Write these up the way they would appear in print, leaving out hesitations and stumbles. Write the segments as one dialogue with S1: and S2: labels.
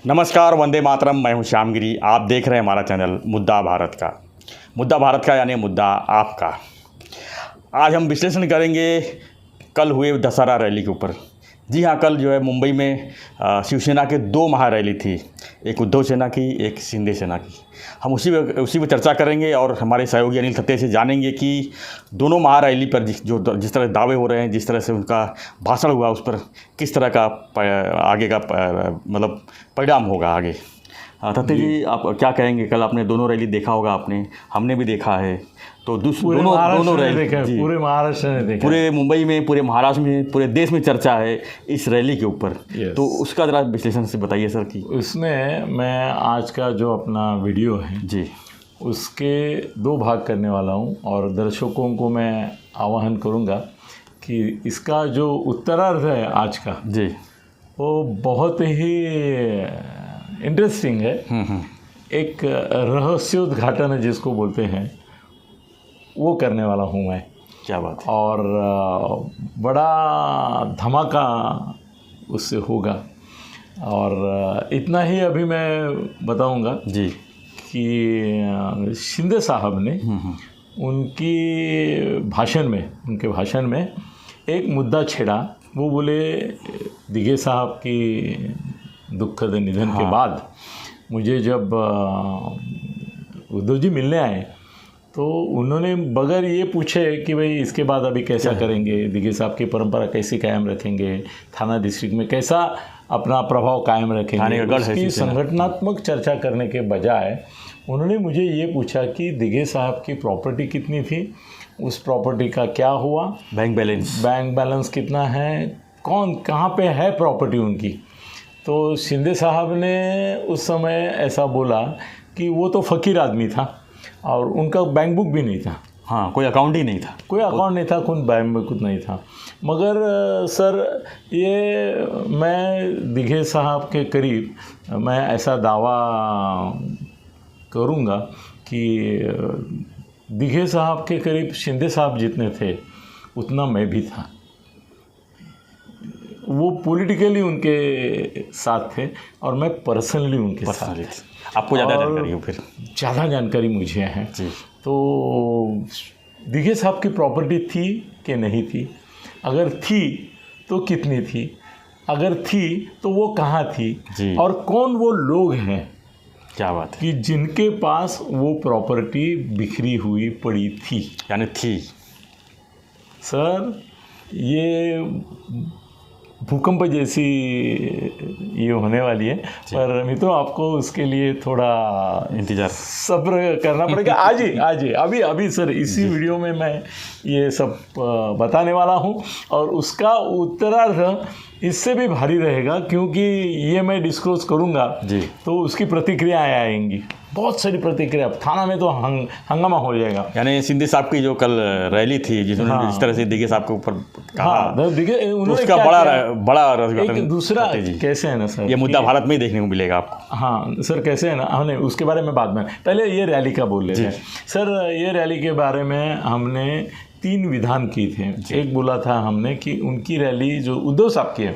S1: नमस्कार, वंदे मातरम। मैं हूं श्यामगिरी। आप देख रहे हैं हमारा चैनल मुद्दा भारत का। मुद्दा भारत का यानी मुद्दा आपका। आज हम विश्लेषण करेंगे कल हुए दशहरा रैली के ऊपर। जी हाँ, कल जो है मुंबई में शिवसेना के दो महारैली थी, एक उद्धव सेना की, एक शिंदे सेना की। हम उसी पर चर्चा करेंगे और हमारे सहयोगी अनिल खत्ते से जानेंगे कि दोनों महारैली पर जिस तरह दावे हो रहे हैं, जिस तरह से उनका भाषण हुआ, उस पर किस तरह का आगे का मतलब परिणाम होगा आगे। खत्ते जी, आप क्या कहेंगे? कल आपने दोनों रैली देखा होगा, आपने, हमने भी देखा है। तो दोनों रैली
S2: पूरे महाराष्ट्र ने देखा,
S1: पूरे मुंबई में, पूरे महाराष्ट्र में, पूरे देश में चर्चा है इस रैली के ऊपर। तो उसका ज़रा विश्लेषण से बताइए सर। कि
S2: उसमें मैं आज का जो अपना वीडियो है
S1: जी, उसके
S2: दो भाग करने वाला हूं और दर्शकों को मैं आह्वान करूंगा कि इसका जो उत्तरार्ध है आज का
S1: जी,
S2: वो बहुत ही इंटरेस्टिंग है। एक रहस्योद्घाटन है जिसको बोलते हैं, वो करने वाला हूँ मैं।
S1: क्या बात है।
S2: और बड़ा धमाका उससे होगा। और इतना ही अभी मैं बताऊंगा
S1: जी
S2: कि शिंदे साहब ने उनके भाषण में एक मुद्दा छेड़ा। वो बोले दिघे साहब की दुखद निधन के बाद मुझे जब उद्धव जी मिलने आए तो उन्होंने बगैर ये पूछे कि भाई इसके बाद अभी कैसा करेंगे, दिघे साहब की परंपरा कैसे कायम रखेंगे, थाना डिस्ट्रिक्ट में कैसा अपना प्रभाव कायम रखेंगे, उसकी संगठनात्मक चर्चा करने के बजाय उन्होंने मुझे ये पूछा कि दिघे साहब की प्रॉपर्टी कितनी थी, उस प्रॉपर्टी का क्या हुआ, बैंक बैलेंस कितना है, कौन कहाँ पे है प्रॉपर्टी उनकी। तो शिंदे साहब ने उस समय ऐसा बोला कि वो तो फ़कीर आदमी था और उनका बैंक बुक भी नहीं था।
S1: हाँ, कोई अकाउंट ही नहीं था,
S2: कोई बैंक बुक नहीं था। मगर सर, ये मैं दिघे साहब के करीब मैं ऐसा दावा करूँगा कि दिघे साहब के करीब शिंदे साहब जितने थे उतना मैं भी था। वो पॉलिटिकली उनके साथ थे और मैं पर्सनली उनके साथ थे।
S1: आपको ज़्यादा जानकारी हो? फिर ज़्यादा
S2: जानकारी मुझे है
S1: जी।
S2: तो दिघे साहब की प्रॉपर्टी थी कि नहीं थी, अगर थी तो कितनी थी, अगर थी तो वो कहाँ थी जी। और कौन वो लोग हैं,
S1: क्या बात है,
S2: कि जिनके पास वो प्रॉपर्टी बिखरी हुई पड़ी थी,
S1: यानी थी।
S2: सर, ये भूकंप जैसी ये होने वाली है, पर मित्रों आपको उसके लिए थोड़ा
S1: इंतज़ार,
S2: सब्र करना पड़ेगा। आज ही अभी सर इसी वीडियो में मैं ये सब बताने वाला हूँ और उसका उत्तरार्ध इससे भी भारी रहेगा, क्योंकि ये मैं डिस्क्लोज करूँगा तो उसकी प्रतिक्रियाएँ आएंगी, बहुत सारी प्रतिक्रिया। थाना में तो हंगामा हो जाएगा।
S1: यानी शिंदे साहब की जो कल रैली थी, जिसमें जिस तरह से दिघे साहब के ऊपर कहा, उसका बड़ा
S2: एक दूसरा कैसे है ना सर,
S1: ये मुद्दा भारत में ही देखने को मिलेगा आपको।
S2: हाँ सर, कैसे है ना, हमने उसके बारे में बाद में, पहले ये रैली का बोल लेते हैं सर। ये रैली के बारे में हमने 3 विधान की थे। एक बोला था हमने कि उनकी रैली जो उद्धव साहब की है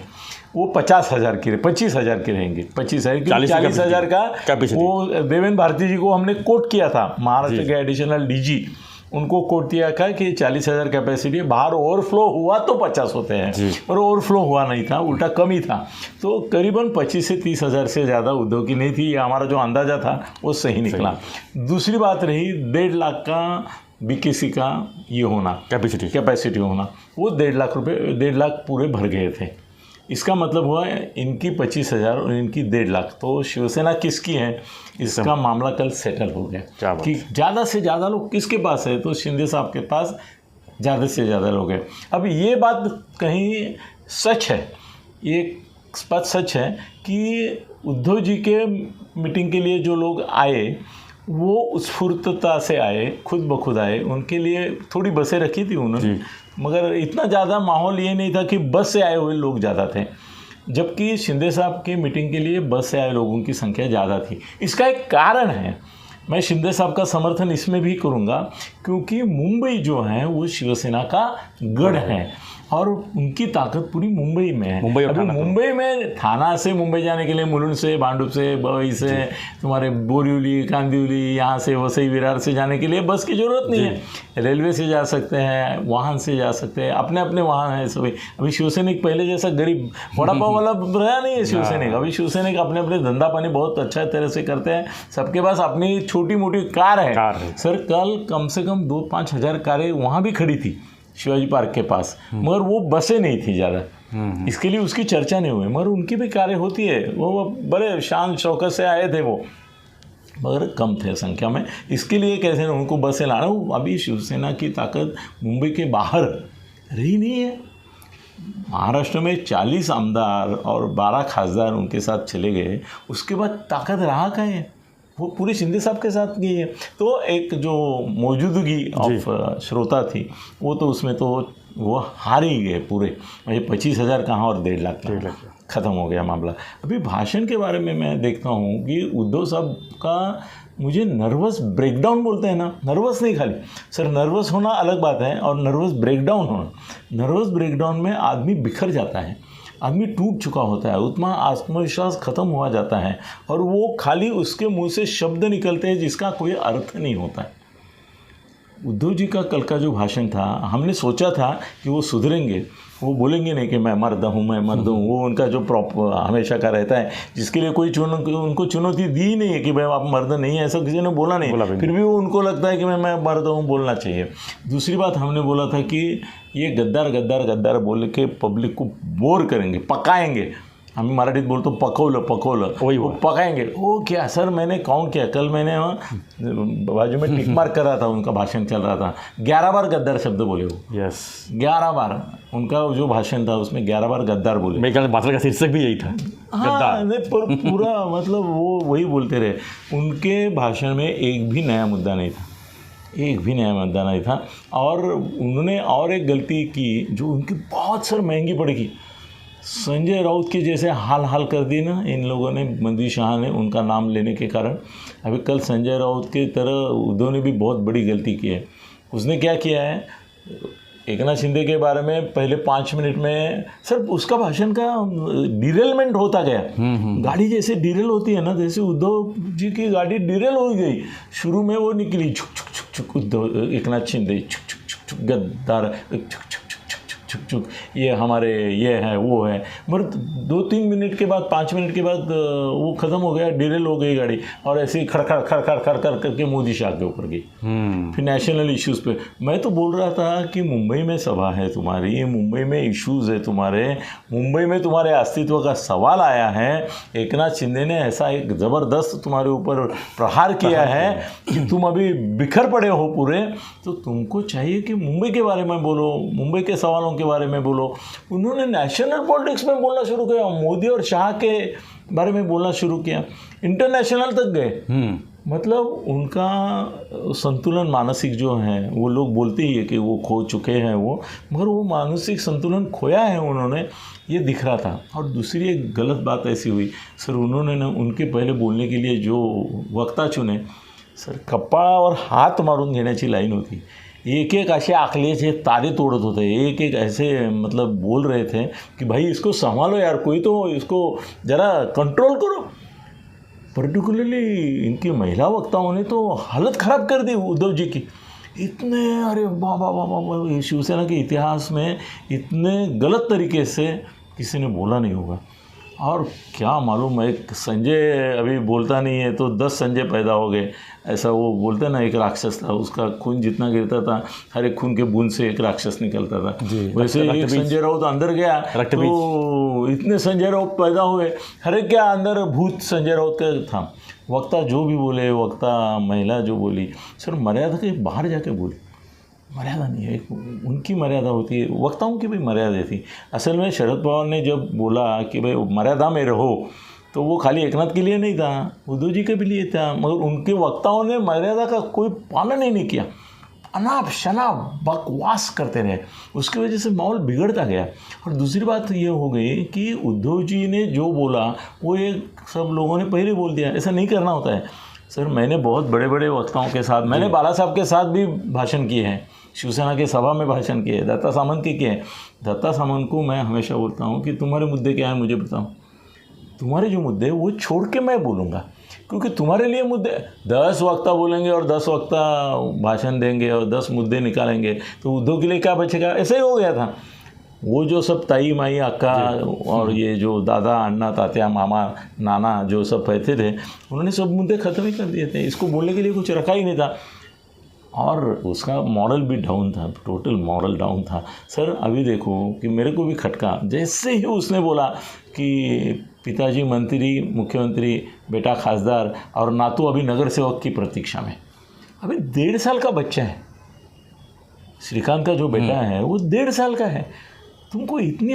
S2: वो 50,000 की, 25,000 की रहेंगी। 40,000 का वो देवेंद्र भारती जी को हमने कोट किया था, महाराष्ट्र के एडिशनल डीजी, उनको कोट किया था कि 40,000 कैपेसिटी, बाहर ओवरफ्लो हुआ तो 50 होते हैं, और ओवरफ्लो हुआ नहीं था, उल्टा कम ही था। तो करीबन 25 से 30,000 से ज़्यादा उद्योग की नहीं थी। ये हमारा जो अंदाज़ा था वो सही निकला। दूसरी बात रही 1.5 लाख का बीकेसी का ये होना, कैपेसिटी होना, वो 1.5 लाख पूरे भर गए थे। इसका मतलब हुआ इनकी 25,000 और इनकी 1.5 लाख। तो शिवसेना किसकी है, इसका मामला कल सेटल हो गया कि ज़्यादा से ज़्यादा लोग किसके पास है, तो शिंदे साहब के पास ज़्यादा से ज़्यादा लोग हैं। अब ये बात कहीं सच है, ये बात सच है कि उद्धव जी के मीटिंग के लिए जो लोग आए वो स्फूर्तता से आए, खुद ब खुद आए। उनके लिए थोड़ी बसें रखी थी उन्होंने, मगर इतना ज़्यादा माहौल ये नहीं था कि बस से आए हुए लोग ज़्यादा थे, जबकि शिंदे साहब की मीटिंग के लिए बस से आए लोगों की संख्या ज़्यादा थी। इसका एक कारण है, मैं शिंदे साहब का समर्थन इसमें भी करूँगा क्योंकि मुंबई जो है वो शिवसेना का गढ़ है और उनकी ताकत पूरी मुंबई में है।
S1: मुंबई और
S2: अभी
S1: थाना पे।
S2: मुंबई में थाना से मुंबई जाने के लिए मुलुंड से, भांडुप से, बवई से, तुम्हारे बोरीवली, कांदिवली, यहाँ से वसई विरार से जाने के लिए बस की ज़रूरत नहीं है। रेलवे से जा सकते हैं, वाहन से जा सकते हैं, अपने अपने वाहन हैं सभी। अभी शिवसैनिक पहले जैसा गरीब वड़ा पाव वाला रहा नहीं है शिवसैनिक। अभी शिवसैनिक अपने अपने धंधा पानी बहुत अच्छा तरह से करते हैं। सबके पास अपनी छोटी मोटी कार है। सर कल कम से कम 2-5 हज़ार कारें वहाँ भी खड़ी थी शिवाजी पार्क के पास, मगर वो बसें नहीं थी ज़्यादा, इसके लिए उसकी चर्चा नहीं हुई। मगर उनकी भी कारें होती है, वो बड़े शान शौकत से आए थे वो, मगर कम थे संख्या में। इसके लिए कैसे उनको बसें लाना। अभी शिवसेना की ताकत मुंबई के बाहर रही नहीं है। महाराष्ट्र में 40 आमदार और 12 खासदार उनके साथ चले गए, उसके बाद ताकत रहा कहाँ है, वो पूरी शिंदे साहब के साथ गई है। तो एक जो मौजूदगी ऑफ श्रोता थी वो तो उसमें तो वो हार ही गए पूरे। 25,000 कहाँ और 1.5 लाख ख़त्म हो गया मामला। अभी भाषण के बारे में मैं देखता हूँ कि उद्धव साहब का मुझे नर्वस ब्रेकडाउन बोलते हैं ना, नर्वस नहीं खाली सर, नर्वस होना अलग बात है और नर्वस ब्रेकडाउन होना। नर्वस ब्रेकडाउन में आदमी बिखर जाता है, आदमी टूट चुका होता है, उतना आत्मविश्वास खत्म हुआ जाता है और वो खाली उसके मुंह से शब्द निकलते हैं जिसका कोई अर्थ नहीं होता है। उद्धव जी का कल का जो भाषण था, हमने सोचा था कि वो सुधरेंगे, वो बोलेंगे नहीं कि मैं मर्द हूँ, मैं मर्द हूँ। वो उनका जो हमेशा का रहता है, जिसके लिए कोई उनको चुनौती दी नहीं है कि भाई आप मर्द नहीं है, ऐसा किसी ने बोला नहीं। फिर भी वो उनको लगता है कि मैं मर्द हूँ, बोलना चाहिए। दूसरी बात हमने बोला था कि ये गद्दार गद्दार गद्दार बोल के पब्लिक को बोर करेंगे, पकाएंगे। हम मराठीत बोलते पकवलं वही वो पकाएंगे। वो क्या सर, मैंने काउंट किया, कल मैंने बाजू में टिक मार्क कर रहा था, उनका भाषण चल रहा था, 11 बार गद्दार शब्द बोले वो।
S1: यस
S2: 11 बार उनका जो भाषण था उसमें 11 बार गद्दार बोले।
S1: मेरे ख्याल भाषण का शीर्षक भी यही था,
S2: हाँ, पर पूरा मतलब वो वही बोलते रहे। उनके भाषण में एक भी नया मुद्दा नहीं था, एक भी नया मुद्दा नहीं था। और उन्होंने और एक गलती की जो उनकी बहुत सर महंगी पड़ेगी। संजय राउत के जैसे हाल कर दी ना इन लोगों ने, मंदी शाह ने, उनका नाम लेने के कारण। अभी कल संजय राउत की तरह उद्धव ने भी बहुत बड़ी गलती की है। उसने क्या किया है, एकनाथ शिंदे के बारे में पहले 5 मिनट में सर उसका भाषण का डिरेलमेंट होता गया। गाड़ी जैसे डिरेल होती है ना, जैसे उद्धव जी की गाड़ी डिरेल हो गई। शुरू में वो निकली छुक छुक छुक छुक, उद्धव एकनाथ शिंदे छुक छुक छुक छुक, गद्दार छुक छुक छुक छुक छुक, ये हमारे ये है वो है। मगर 2-3 मिनट के बाद, 5 मिनट के बाद वो ख़त्म हो गया, डिरेल हो गई गाड़ी और ऐसे ही खड़खड़ करके मोदी शाह के ऊपर गई। फिर नेशनल इश्यूज़ पे मैं तो बोल रहा था कि मुंबई में सभा है तुम्हारी, मुंबई में इश्यूज़ है तुम्हारे, मुंबई में तुम्हारे अस्तित्व का सवाल आया है। एकनाथ शिंदे ने ऐसा एक ज़बरदस्त तुम्हारे ऊपर प्रहार किया है कि तुम अभी बिखर पड़े हो पूरे। तो तुमको चाहिए कि मुंबई के बारे में बोलो, मुंबई के सवालों के बारे में बोलो। उन्होंने नेशनल पॉलिटिक्स में बोलना शुरू किया, मोदी और शाह के बारे में बोलना शुरू किया, इंटरनेशनल तक गए। मतलब उनका संतुलन मानसिक जो है, वो लोग बोलते ही है कि वो खो चुके हैं वो, मगर वो मानसिक संतुलन खोया है उन्होंने, ये दिख रहा था। और दूसरी एक गलत बात ऐसी हुई सर, उन्होंने ना उनके पहले बोलने के लिए जो वक्ता चुने सर, कपाळा और हात मारून घेण्याची लाईन होती। एक एक असे आखलेचे तारे तोड़त होते, एक एक ऐसे मतलब बोल रहे थे कि भाई इसको संभालो यार, कोई तो इसको ज़रा कंट्रोल करो। पर्टिकुलरली इनकी महिला वक्ताओं ने तो हालत ख़राब कर दी उद्धव जी की। इतने अरे बाबा, शिवसेना के इतिहास में इतने गलत तरीके से किसी ने बोला नहीं होगा। और क्या मालूम, एक संजय अभी बोलता नहीं है तो 10 संजय पैदा हो गए, ऐसा वो बोलते ना। एक राक्षस था, उसका खून जितना गिरता था, हर एक खून के बूंद से एक राक्षस निकलता था। वैसे एक संजय राउत अंदर गया तो इतने संजय राउत पैदा हुए, हर एक के अंदर भूत संजय राउत का था। वक्ता जो भी बोले, वक्ता महिला जो बोली सर, मर्यादा के बाहर जाके बोली, मर्यादा नहीं है, उनकी मर्यादा होती है, वक्ताओं की भी मर्यादा थी। असल में शरद पवार ने जब बोला कि भाई मर्यादा में रहो, तो वो खाली एकनाथ के लिए नहीं था, उद्धव जी के भी लिए था, मगर उनके वक्ताओं ने मर्यादा का कोई पालन ही नहीं किया, अनाप शनाप बकवास करते रहे। उसकी वजह से माहौल बिगड़ता गया। और दूसरी बात ये हो गई कि उद्धव जी ने जो बोला वो एक सब लोगों ने पहले बोल दिया, ऐसा नहीं करना होता है। सर मैंने बहुत बड़े बड़े वक्ताओं के साथ, मैंने बाला साहब के साथ भी भाषण किए हैं, शिवसेना के सभा में भाषण किए, दत्ता सामंत के किए। दत्ता सामंत को मैं हमेशा बोलता हूँ कि तुम्हारे मुद्दे क्या हैं मुझे बताओ, तुम्हारे जो मुद्दे वो छोड़ के मैं बोलूँगा, क्योंकि तुम्हारे लिए मुद्दे 10 वक्ता बोलेंगे और 10 वक्ता भाषण देंगे और 10 मुद्दे निकालेंगे तो उद्धव के लिए क्या बचेगा। ऐसा ही हो गया था। वो जो सब ताई माई अक्का और ये जो दादा अन्ना तात्या मामा नाना जो सब कहते थे, उन्होंने सब मुद्दे ख़त्म ही कर दिए थे। इसको बोलने के लिए कुछ रखा ही नहीं था और उसका मॉरल भी डाउन था, टोटल मॉरल डाउन था। सर अभी देखो कि मेरे को भी खटका जैसे ही उसने बोला कि पिताजी मंत्री, मुख्यमंत्री, बेटा खासदार और नातू अभी नगर सेवक की प्रतीक्षा में। अभी 1.5 साल का बच्चा है, श्रीकांत का जो बेटा है वो 1.5 साल का है। तुमको इतनी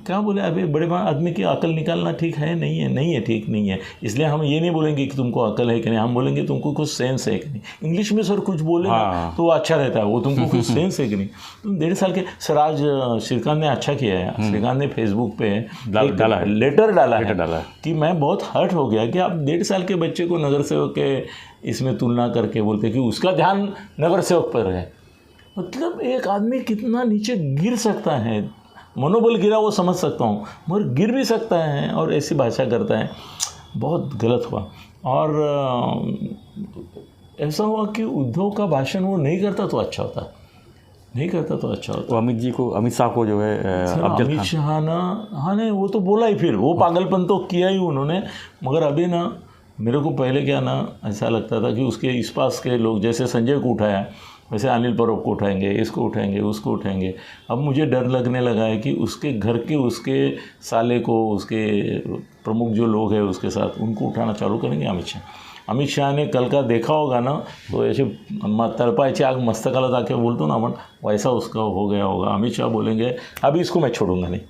S2: क्या बोले, अभी बड़े आदमी की अकल निकालना ठीक है नहीं है? नहीं है, ठीक नहीं है। इसलिए हम ये नहीं बोलेंगे कि तुमको अकल है कि नहीं, हम बोलेंगे तुमको कुछ सेंस है कि नहीं। इंग्लिश में सर कुछ बोले ना तो अच्छा रहता है, वो तुमको कुछ सेंस है कि नहीं। तुम 1.5 साल के सर, आज श्रीकांत ने अच्छा किया है, श्रीकांत ने फेसबुक पे लेटर डाला है कि मैं बहुत हर्ट हो गया कि आप 1.5 साल के बच्चे को नगर सेवक के इसमें तुलना करके बोलते कि उसका ध्यान नगर सेवक पर है। मतलब एक आदमी कितना नीचे गिर सकता है, मनोबल गिरा वो समझ सकता हूँ, मगर गिर भी सकता है और ऐसी भाषा करता है। बहुत गलत हुआ। और ऐसा हुआ कि उद्धव का भाषण वो नहीं करता तो अच्छा होता, नहीं करता तो अच्छा होता।
S1: तो अमित शाह को जो है
S2: अमित शाह ना, हाँ नहीं वो तो बोला ही, फिर वो पागलपन तो किया ही उन्होंने। मगर अभी ना मेरे को पहले क्या ना ऐसा लगता था कि उसके इस पास के लोग जैसे संजय को उठाया वैसे अनिल परब को उठाएंगे, इसको उठाएंगे, उसको उठाएंगे। अब मुझे डर लगने लगा है कि उसके घर के उसके साले को, उसके प्रमुख जो लोग हैं उसके साथ, उनको उठाना चालू करेंगे अमित शाह। अमित शाह ने कल का देखा होगा ना, तो ऐसे तड़पायची आग मस्तकाला जाके बोलतो ना अपन, वैसा उसका हो गया होगा। अमित शाह बोलेंगे अभी इसको मैं छोड़ूंगा नहीं,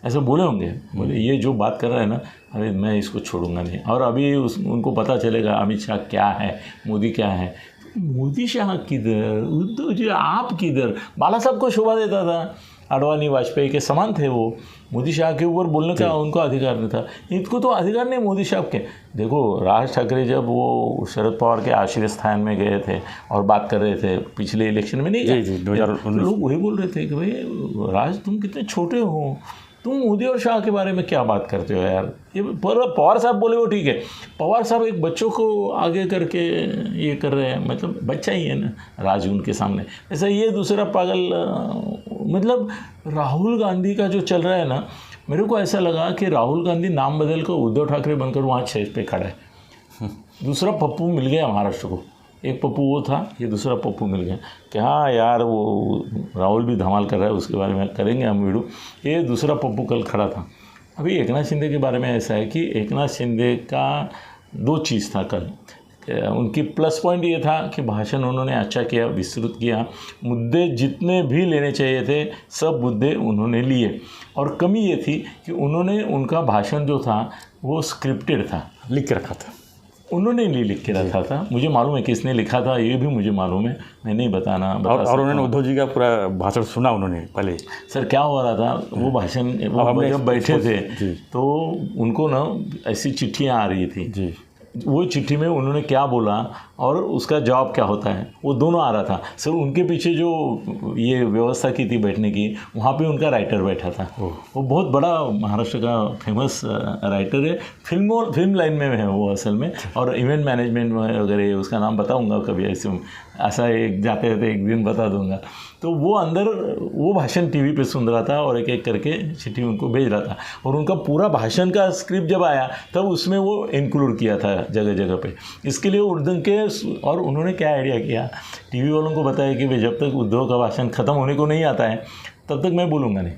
S2: ऐसे बोले होंगे, बोले ये जो बात कर रहा है ना, अरे मैं इसको छोड़ूंगा नहीं। और अभी उनको पता चलेगा अमित शाह क्या है, मोदी क्या है। मोदी शाह किधर, उद्धव जी आप किधर। बाला साहब को शोभा देता था, अडवाणी वाजपेयी के समान थे वो। मोदी शाह के ऊपर बोलने का उनको अधिकार नहीं था, इनको तो अधिकार नहीं मोदी शाह के। देखो राज ठाकरे जब वो शरद पवार के आश्रय स्थान में गए थे और बात कर रहे थे पिछले इलेक्शन में, नहीं गए, 2019 लोग वही बोल रहे थे कि भाई राज तुम कितने छोटे हो, तुम मोदी और शाह के बारे में क्या बात करते हो यार। ये पवार साहब बोले वो ठीक है, पवार साहब एक बच्चों को आगे करके ये कर रहे हैं, मतलब बच्चा ही है ना राज उनके सामने। ऐसा ये दूसरा पागल, मतलब राहुल गांधी का जो चल रहा है ना, मेरे को ऐसा लगा कि राहुल गांधी नाम बदल कर उद्धव ठाकरे बनकर वहाँ 6 पे खड़ा है। दूसरा पप्पू मिल गया महाराष्ट्र को, एक पप्पू वो था, ये दूसरा पप्पू मिल गया कि हाँ यार वो राहुल भी धमाल कर रहा है, उसके बारे में करेंगे हम वीडियो। ये दूसरा पप्पू कल खड़ा था। अभी एकनाथ शिंदे के बारे में ऐसा है कि एकनाथ शिंदे का 2 चीज़ था कल। उनकी प्लस पॉइंट ये था कि भाषण उन्होंने अच्छा किया, विस्तृत किया, मुद्दे जितने भी लेने चाहिए थे सब मुद्दे उन्होंने लिए। और कमी ये थी कि उन्होंने, उनका भाषण जो था वो स्क्रिप्टेड था,
S1: लिख के रखा था,
S2: उन्होंने नहीं लिख के रखा था। मुझे मालूम है किसने लिखा था, ये भी मुझे मालूम है, मैं नहीं बता
S1: और उन्होंने उद्धव जी का पूरा भाषण सुना उन्होंने पहले।
S2: सर क्या हो रहा था, वो भाषण जब बैठे थे तो उनको ना ऐसी चिट्ठियाँ आ रही थी जी, वो चिट्ठी में उन्होंने क्या बोला और उसका जवाब क्या होता है वो दोनों आ रहा था। सर उनके पीछे जो ये व्यवस्था की थी बैठने की, वहाँ पे उनका राइटर बैठा था। वो बहुत बड़ा महाराष्ट्र का फेमस राइटर है, फिल्म लाइन में है वो असल में, और इवेंट मैनेजमेंट में वगैरह। उसका नाम बताऊँगा कभी, ऐसा एक जाते रहते एक दिन बता दूँगा। तो वो अंदर वो भाषण टीवी पे सुन रहा था और एक एक करके चिट्ठी उनको भेज रहा था। और उनका पूरा भाषण का स्क्रिप्ट जब आया तब उसमें वो इंक्लूड किया था जगह जगह पे। इसके लिए उर्दू के, और उन्होंने क्या आइडिया किया, टीवी वालों को बताया कि भाई जब तक उद्धव का भाषण ख़त्म होने को नहीं आता है तब तक मैं बोलूँगा नहीं।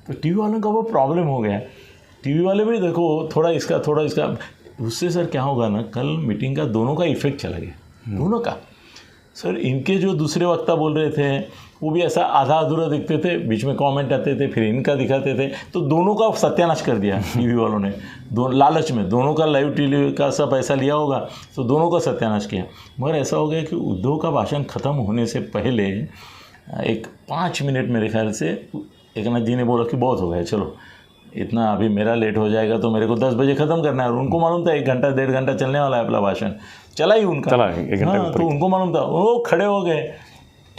S2: तो टीवी वालों का वो प्रॉब्लम हो गया। टीवी वाले भी देखो थोड़ा इसका उससे सर क्या होगा ना, कल मीटिंग का दोनों का इफेक्ट चला गया, दोनों का। सर इनके जो दूसरे वक्ता बोल रहे थे वो भी ऐसा आधा अधूरा दिखते थे, बीच में कमेंट आते थे, फिर इनका दिखाते थे, तो दोनों का सत्यानाश कर दिया टीवी वालों ने। लालच में दोनों का लाइव टीवी का सब पैसा लिया होगा तो दोनों का सत्यानाश किया। मगर ऐसा हो गया कि उद्धव का भाषण ख़त्म होने से पहले एक 5 मिनट मेरे ख्याल से एकनाथ जी ने बोला कि बहुत हो गया, चलो इतना अभी मेरा लेट हो जाएगा तो मेरे को 10 बजे ख़त्म करना है। और उनको मालूम था 1 घंटा 1.5 घंटा चलने वाला है अपना भाषण, चला ही उनका,
S1: चला 1 घंटे
S2: हाँ, तो उनको मालूम था। वो खड़े हो गए,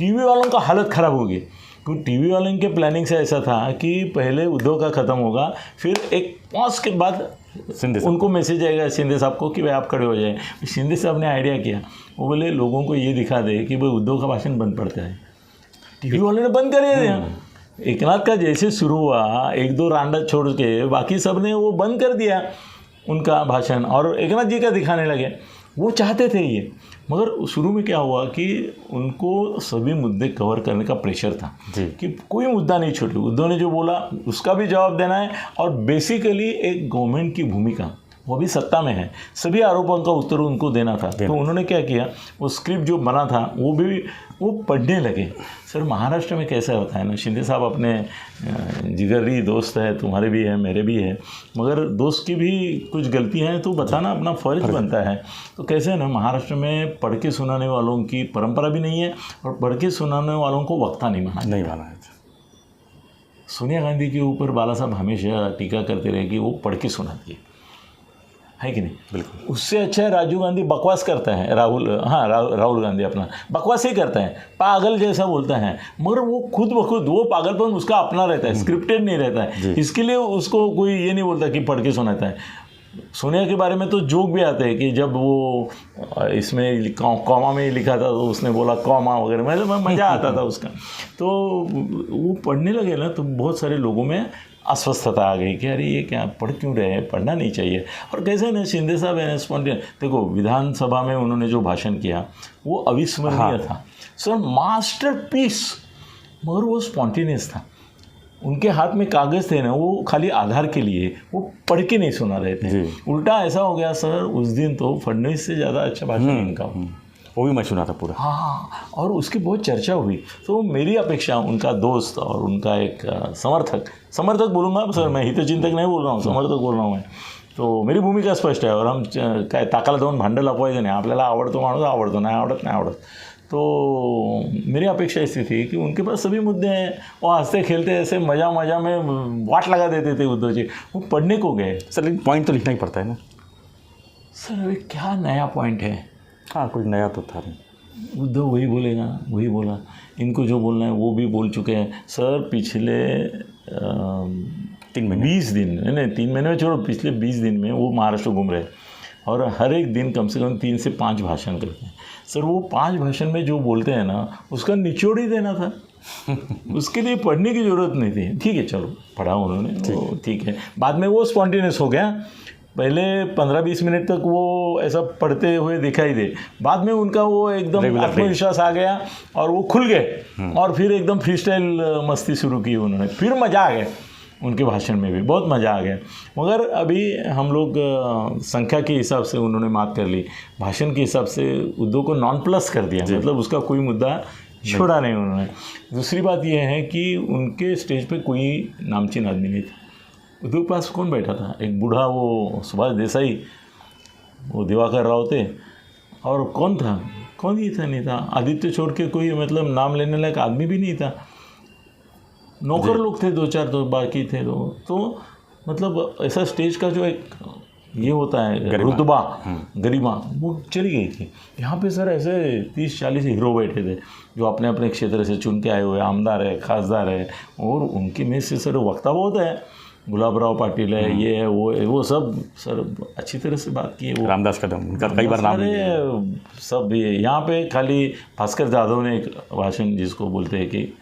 S2: टीवी वालों का हालत ख़राब होगी, क्योंकि टीवी वालों के प्लानिंग से ऐसा था कि पहले उद्धव का ख़त्म होगा, फिर एक पॉज के बाद उनको मैसेज आएगा शिंदे साहब को कि भाई आप खड़े हो जाए। शिंदे साहब ने आइडिया किया, वो बोले लोगों को ये दिखा दे कि भाई उद्धव का भाषण बंद पड़ता है। टीवी वाले ने बंद कर दिया। एकनाथ का जैसे शुरू हुआ, एक दो रांडा छोड़ के बाकी सब ने वो बंद कर दिया उनका भाषण, और एकनाथ जी का दिखाने लगे। वो चाहते थे ये, मगर शुरू में क्या हुआ कि उनको सभी मुद्दे कवर करने का प्रेशर था कि कोई मुद्दा नहीं छोड़े। उद्धव ने जो बोला उसका भी जवाब देना है, और बेसिकली एक गवर्नमेंट की भूमिका, वो भी सत्ता में है, सभी आरोपों का उत्तर उनको देना था। तो उन्होंने क्या किया, वो स्क्रिप्ट जो बना था वो पढ़ने लगे। सर महाराष्ट्र में कैसा होता है ना, शिंदे साहब अपने जिगरी दोस्त है, तुम्हारे भी है, मेरे भी है, मगर दोस्त की भी कुछ गलतियाँ हैं तो बताना अपना फर्ज बनता है। तो कैसे है ना, महाराष्ट्र में पढ़ के सुनाने वालों की परंपरा भी नहीं है, और पढ़ के सुनाने वालों को वक्ता नहीं माना है। सोनिया गांधी के ऊपर बाला साहब हमेशा टीका करते रहे कि वो पढ़ के सुनाती है कि नहीं। बिल्कुल। उससे अच्छा है राजीव गांधी बकवास करता है, राहुल गांधी अपना बकवास ही करता है, पागल जैसा बोलता है, मगर वो खुद ब खुद वो पागलपन उसका अपना रहता है, स्क्रिप्टेड नहीं रहता है। इसके लिए उसको कोई ये नहीं बोलता कि पढ़ के सुनाता है। सोनिया के बारे में तो जोक भी आते हैं कि जब वो इसमें कॉमा में लिखा था तो उसने बोला कॉमा वगैरह, मतलब मज़ा आता था उसका। तो वो पढ़ने लगे ना, तो बहुत सारे लोगों में अस्वस्थता आ गई कि अरे ये क्या पढ़ क्यों रहे हैं, पढ़ना नहीं चाहिए। और कैसे ना शिंदे साहब है स्पॉन्टेनियस, देखो विधानसभा में उन्होंने जो भाषण किया वो अविस्मरणीय था सर, मास्टरपीस, मगर वो स्पॉन्टेनियस था। उनके हाथ में कागज़ थे ना, वो खाली आधार के लिए, वो पढ़ के नहीं सुना रहे थे। उल्टा ऐसा हो गया सर, उस दिन तो फडणवीस से ज़्यादा अच्छा भाषण इनका,
S1: वो भी मैं सुना था पूरा।
S2: हाँ, और उसकी बहुत चर्चा हुई। तो मेरी अपेक्षा उनका दोस्त और उनका एक समर्थक बोलूँगा सर, मैं हितचिंतक नहीं बोल रहा हूँ, समर्थक बोल रहा हूँ मैं। तो मेरी भूमिका स्पष्ट आहे, और हम काय ताकाला जाऊन भांडं लपवायचं नाही, आपल्याला आवडतो माणूस आवडतो, नाही आवडत। तो मेरी अपेक्षा ऐसी थी कि उनके पास सभी मुद्दे हैं, वो हंसते खेलते ऐसे मज़ा में वाट लगा देते थे उद्धव जी। वो पढ़ने को गए।
S1: सर लेकिन पॉइंट तो लिखना ही पड़ता है ना
S2: सर, अभी क्या नया पॉइंट है?
S1: हाँ, कुछ नया तो था नहीं।
S2: उद्धव वही बोलेगा, वही बोला, इनको जो बोलना है वो भी बोल चुके हैं सर। पिछले
S1: 3 महीने
S2: 20 दिन, नहीं 3 महीने में छोड़ो, पिछले 20 दिन में वो महाराष्ट्र घूम रहे, और हर एक दिन कम से कम 3 से 5 भाषण करते हैं सर। वो 5 भाषण में जो बोलते हैं ना, उसका निचोड़ ही देना था। उसके लिए पढ़ने की ज़रूरत नहीं थी। ठीक है, चलो पढ़ा उन्होंने, वो ठीक है। बाद में वो स्पॉन्टेनियस हो गया, पहले 15-20 मिनट तक वो ऐसा पढ़ते हुए दिखाई दे, बाद में उनका वो एकदम आत्मविश्वास आ गया और वो खुल गए, और फिर एकदम फ्री स्टाइल मस्ती शुरू की उन्होंने। फिर मज़ा आ गया उनके भाषण में भी, बहुत मज़ा आ गया। मगर अभी हम लोग संख्या के हिसाब से उन्होंने मात कर ली, भाषण के हिसाब से उद्धव को नॉन प्लस कर दिया, मतलब उसका कोई मुद्दा छोड़ा नहीं उन्होंने। दूसरी बात यह है कि उनके स्टेज पे कोई नामचीन आदमी नहीं था। उद्धव के पास कौन बैठा था? एक बूढ़ा वो सुभाष देसाई, वो दिवाकर राव थे, और कौन था? कौन ही था? नहीं था। आदित्य छोड़ के कोई मतलब नाम लेने लायक आदमी भी नहीं था। नौकर लोग थे 2-4, तो बाकी थे तो मतलब ऐसा स्टेज का जो एक ये होता है रुतबा, गरिमा, वो चली गई थी। यहाँ पे सर ऐसे 30-40 हीरो बैठे थे जो अपने अपने क्षेत्र से चुन के आए हुए, आमदार है, खासदार है, और उनके में से सर वक्ता बहुत है, गुलाबराव पाटिल है, ये है, वो सब सर अच्छी तरह से बात की है। वो
S1: रामदास कदम, उनका कई बार नाम
S2: सब ये यहाँ पे खाली भास्कर जाधव ने एक भाषण जिसको बोलते हैं कि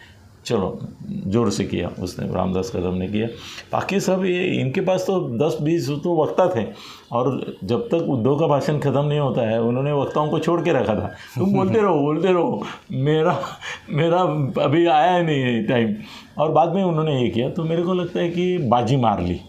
S2: चलो जोर से किया, उसने रामदास कदम ने किया। बाकी सब ये इनके पास तो 10-20 तो वक्ता थे, और जब तक उद्धव का भाषण ख़त्म नहीं होता है उन्होंने वक्ताओं को छोड़ के रखा था, तुम बोलते रहो, मेरा अभी आया ही नहीं है टाइम। और बाद में उन्होंने ये किया, तो मेरे को लगता है कि बाजी मार ली,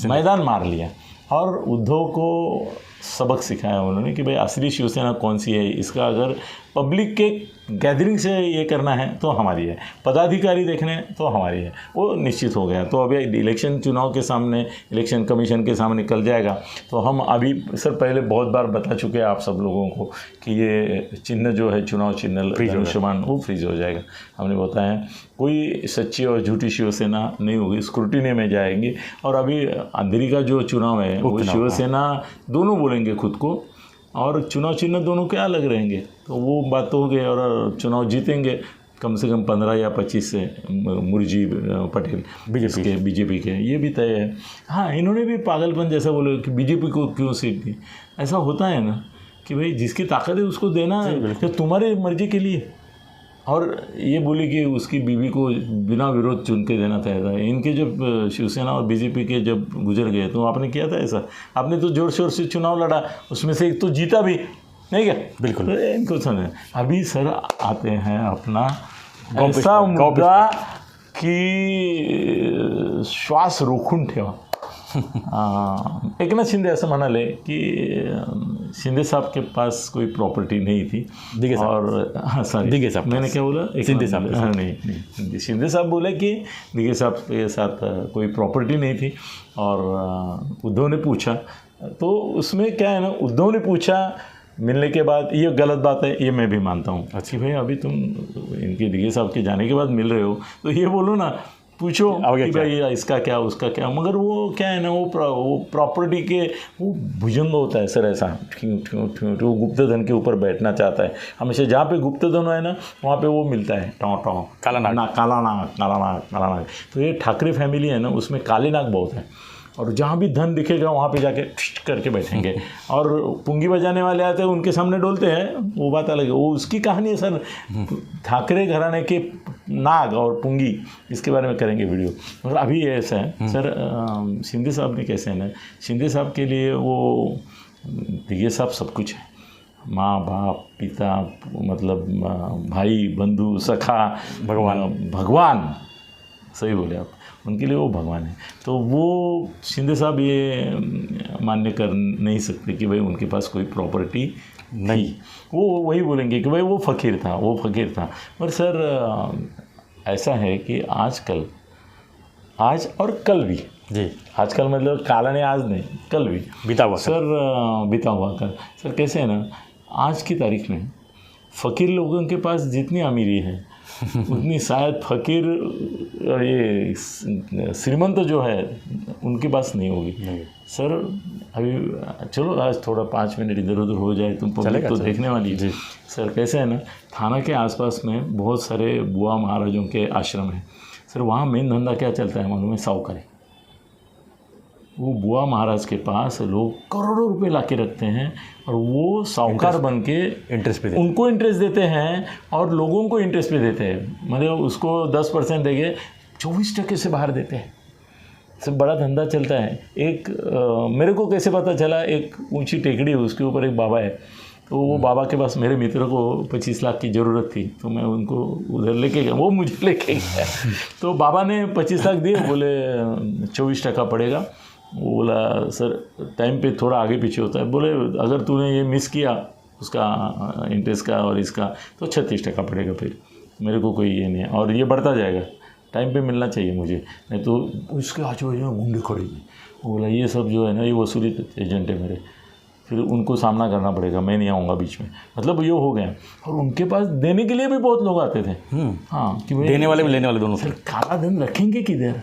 S2: मैदान मार लिया, और उद्धव को सबक सिखाया उन्होंने कि भाई असली शिवसेना कौन सी है। इसका अगर पब्लिक के गैदरिंग से ये करना है तो हमारी है, पदाधिकारी देखने तो हमारी है, वो निश्चित हो गया। तो अभी इलेक्शन चुनाव के सामने, इलेक्शन कमीशन के सामने निकल जाएगा। तो हम अभी सर पहले बहुत बार बता चुके हैं आप सब लोगों को कि ये चिन्ह जो है, चुनाव चिन्ह धनुष्यबाण, वो फ्रीज हो जाएगा। हमने बताया कोई सच्ची और झूठी शिवसेना नहीं होगी, स्क्रूटिनी में जाएंगी। और अभी अंधेरी का जो चुनाव है वो शिवसेना दोनों बोलेंगे खुद को, और चुनाव चिन्ह दोनों के अलग रहेंगे, तो वो बात तो हो गई। और चुनाव जीतेंगे कम से कम 15 या 25 से मुर्जी पटेल बीजेपी के, ये भी तय है। हाँ, इन्होंने भी पागलपन जैसा बोले कि बीजेपी को क्यों सीट दी। ऐसा होता है ना कि भाई जिसकी ताकत है उसको देना है, तो तुम्हारी मर्जी के लिए। और ये बोली कि उसकी बीवी को बिना विरोध चुन के देना था। इनके जब शिवसेना और बीजेपी के जब गुजर गए तो आपने किया था ऐसा, आपने तो जोर शोर से चुनाव लड़ा, उसमें से एक तो जीता भी नहीं क्या?
S1: बिल्कुल।
S2: तो इनको समझ। अभी सर आते हैं अपना ऐसा मुद्दा की श्वास रोखून ठेवा। एकनाथ शिंदे असं म्हणाले की शिंदे साहब के पास कोई प्रॉपर्टी नहीं थी।
S1: दिगे साहब।
S2: और हाँ सॉरी
S1: दिगे साहब,
S2: मैंने क्या बोला?
S1: शिंदे साहब।
S2: हाँ, नहीं, शिंदे साहब बोले कि दिगे साहब के साथ कोई प्रॉपर्टी नहीं थी। और उद्धव ने पूछा, तो उसमें क्या है ना, उद्धव ने पूछा मिलने के बाद, ये गलत बात है, ये मैं भी मानता हूँ। अच्छा भाई, अभी तुम इनके दिगे साहब के जाने के बाद मिल रहे हो तो ये बोलो ना, पूछो कि भाई इसका क्या उसका क्या। मगर वो क्या है ना, वो प्रॉपर्टी के वो भुजंग होता है सर, ऐसा वो गुप्त धन के ऊपर बैठना चाहता है हमेशा। जहाँ पे गुप्त धन है ना वहाँ पे वो मिलता है टॉ काला नाग। तो ये ठाकरे फैमिली है ना, उसमें काले नाग बहुत है। और जहाँ भी धन दिखेगा वहाँ पे जाके करके बैठेंगे। और पुंगी बजाने वाले आते हैं, उनके सामने डोलते हैं, वो बात अलग है। वो उसकी कहानी है सर, ठाकरे घराने के नाग और पुंगी, इसके बारे में करेंगे वीडियो। मगर अभी ये ऐसा है सर, शिंदे साहब ने कैसे है ना, शिंदे साहब के लिए वो ये साहब सब कुछ है। माँ बाप पिता, मतलब भाई बंधु सखा, भगवान सही बोले आप, उनके लिए वो भगवान है। तो वो शिंदे साहब ये मान्य कर नहीं सकते कि भाई उनके पास कोई प्रॉपर्टी नहीं। वो वही बोलेंगे कि भाई वो फ़कीर था। पर सर ऐसा है कि आज और कल भी जी, आजकल मतलब काल ने आज नहीं, कल भी बीता हुआ कल। सर कैसे है ना, आज की तारीख में फ़कीर लोगों के पास जितनी अमीरी है उतनी शायद फकीर ये श्रीमंत जो है उनके पास नहीं होगी। सर अभी चलो, आज थोड़ा 5 मिनट इधर उधर हो जाए तुम पब्लिक तो देखने वाली है। सर कैसे है ना, थाना के आसपास में बहुत सारे बुआ महाराजों के आश्रम हैं। सर वहाँ मेन धंधा क्या चलता है मालूम है? साहूकारी। वो बुआ महाराज के पास लोग करोड़ों रुपए ला के रखते हैं और वो साहूकार बन के उनको इंटरेस्ट देते हैं और लोगों को इंटरेस्ट पे देते हैं। मतलब उसको 10% देंगे, 24% से बाहर देते हैं। सब बड़ा धंधा चलता है। एक मेरे को कैसे पता चला, एक ऊंची टेकड़ी है, उसके ऊपर एक बाबा है। तो वो बाबा के पास मेरे मित्र को 25 लाख की ज़रूरत थी, तो मैं उनको उधर लेके गया, वो मुझे लेके गया। तो बाबा ने 25 लाख दिए, बोले 24% पड़ेगा। वो बोला सर टाइम पे थोड़ा आगे पीछे होता है। बोले अगर तूने ये मिस किया उसका इंटरेस्ट का और इसका तो 36% पड़ेगा। फिर मेरे को कोई ये नहीं है और ये बढ़ता जाएगा, टाइम पे मिलना चाहिए मुझे, नहीं तो उसके आजू बाजू में मुंडी खड़ेगी। वो बोला ये सब जो है ना, ये वसूली एजेंट है मेरे, फिर उनको सामना करना पड़ेगा, मैं नहीं आऊँगा बीच में। मतलब ये हो गया। और उनके पास देने के लिए भी बहुत लोग आते थे। हाँ, कि देने वाले भी लेने वाले दोनों। सर काला धन रखेंगे किधर?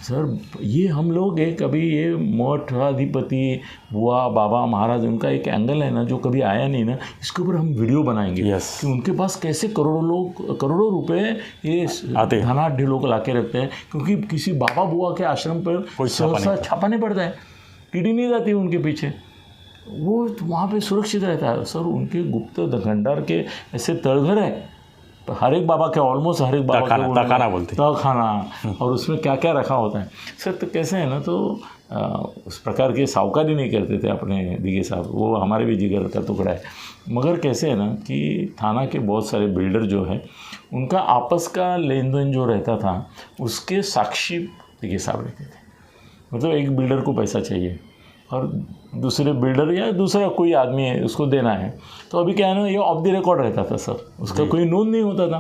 S2: सर ये हम लोग एक अभी ये मठाधिपति बुआ बाबा महाराज, उनका एक एंगल है ना जो कभी आया नहीं ना, इसके ऊपर हम वीडियो बनाएंगे कि उनके पास कैसे करोड़ों रुपए ये धनाढ़ लोग ला के रखते हैं। क्योंकि किसी बाबा बुआ के आश्रम पर कोई छापा नहीं पड़ता है, टीडी नहीं जाती उनके पीछे, वो वहाँ पे सुरक्षित रहता है। सर उनके गुप्त भंडार के ऐसे तड़घर है, हर एक बाबा के ऑलमोस्ट हर एक बाबा तखाना बोलते हैं, तखाना। और उसमें क्या क्या रखा होता है सर। तो कैसे है ना, तो उस प्रकार के साहूकारी नहीं करते थे अपने दिगे साहब, वो हमारे भी जिगर का टुकड़ा है। मगर कैसे है ना कि थाना के बहुत सारे बिल्डर जो है उनका आपस का लेन देन जो रहता था उसके साक्षी दिगे साहब रहते थे। मतलब एक बिल्डर को पैसा चाहिए और दूसरे बिल्डर या दूसरा कोई आदमी है उसको देना है, तो अभी क्या है ना, ये ऑफ द रिकॉर्ड रहता था सर, उसका कोई नोंद नहीं होता था।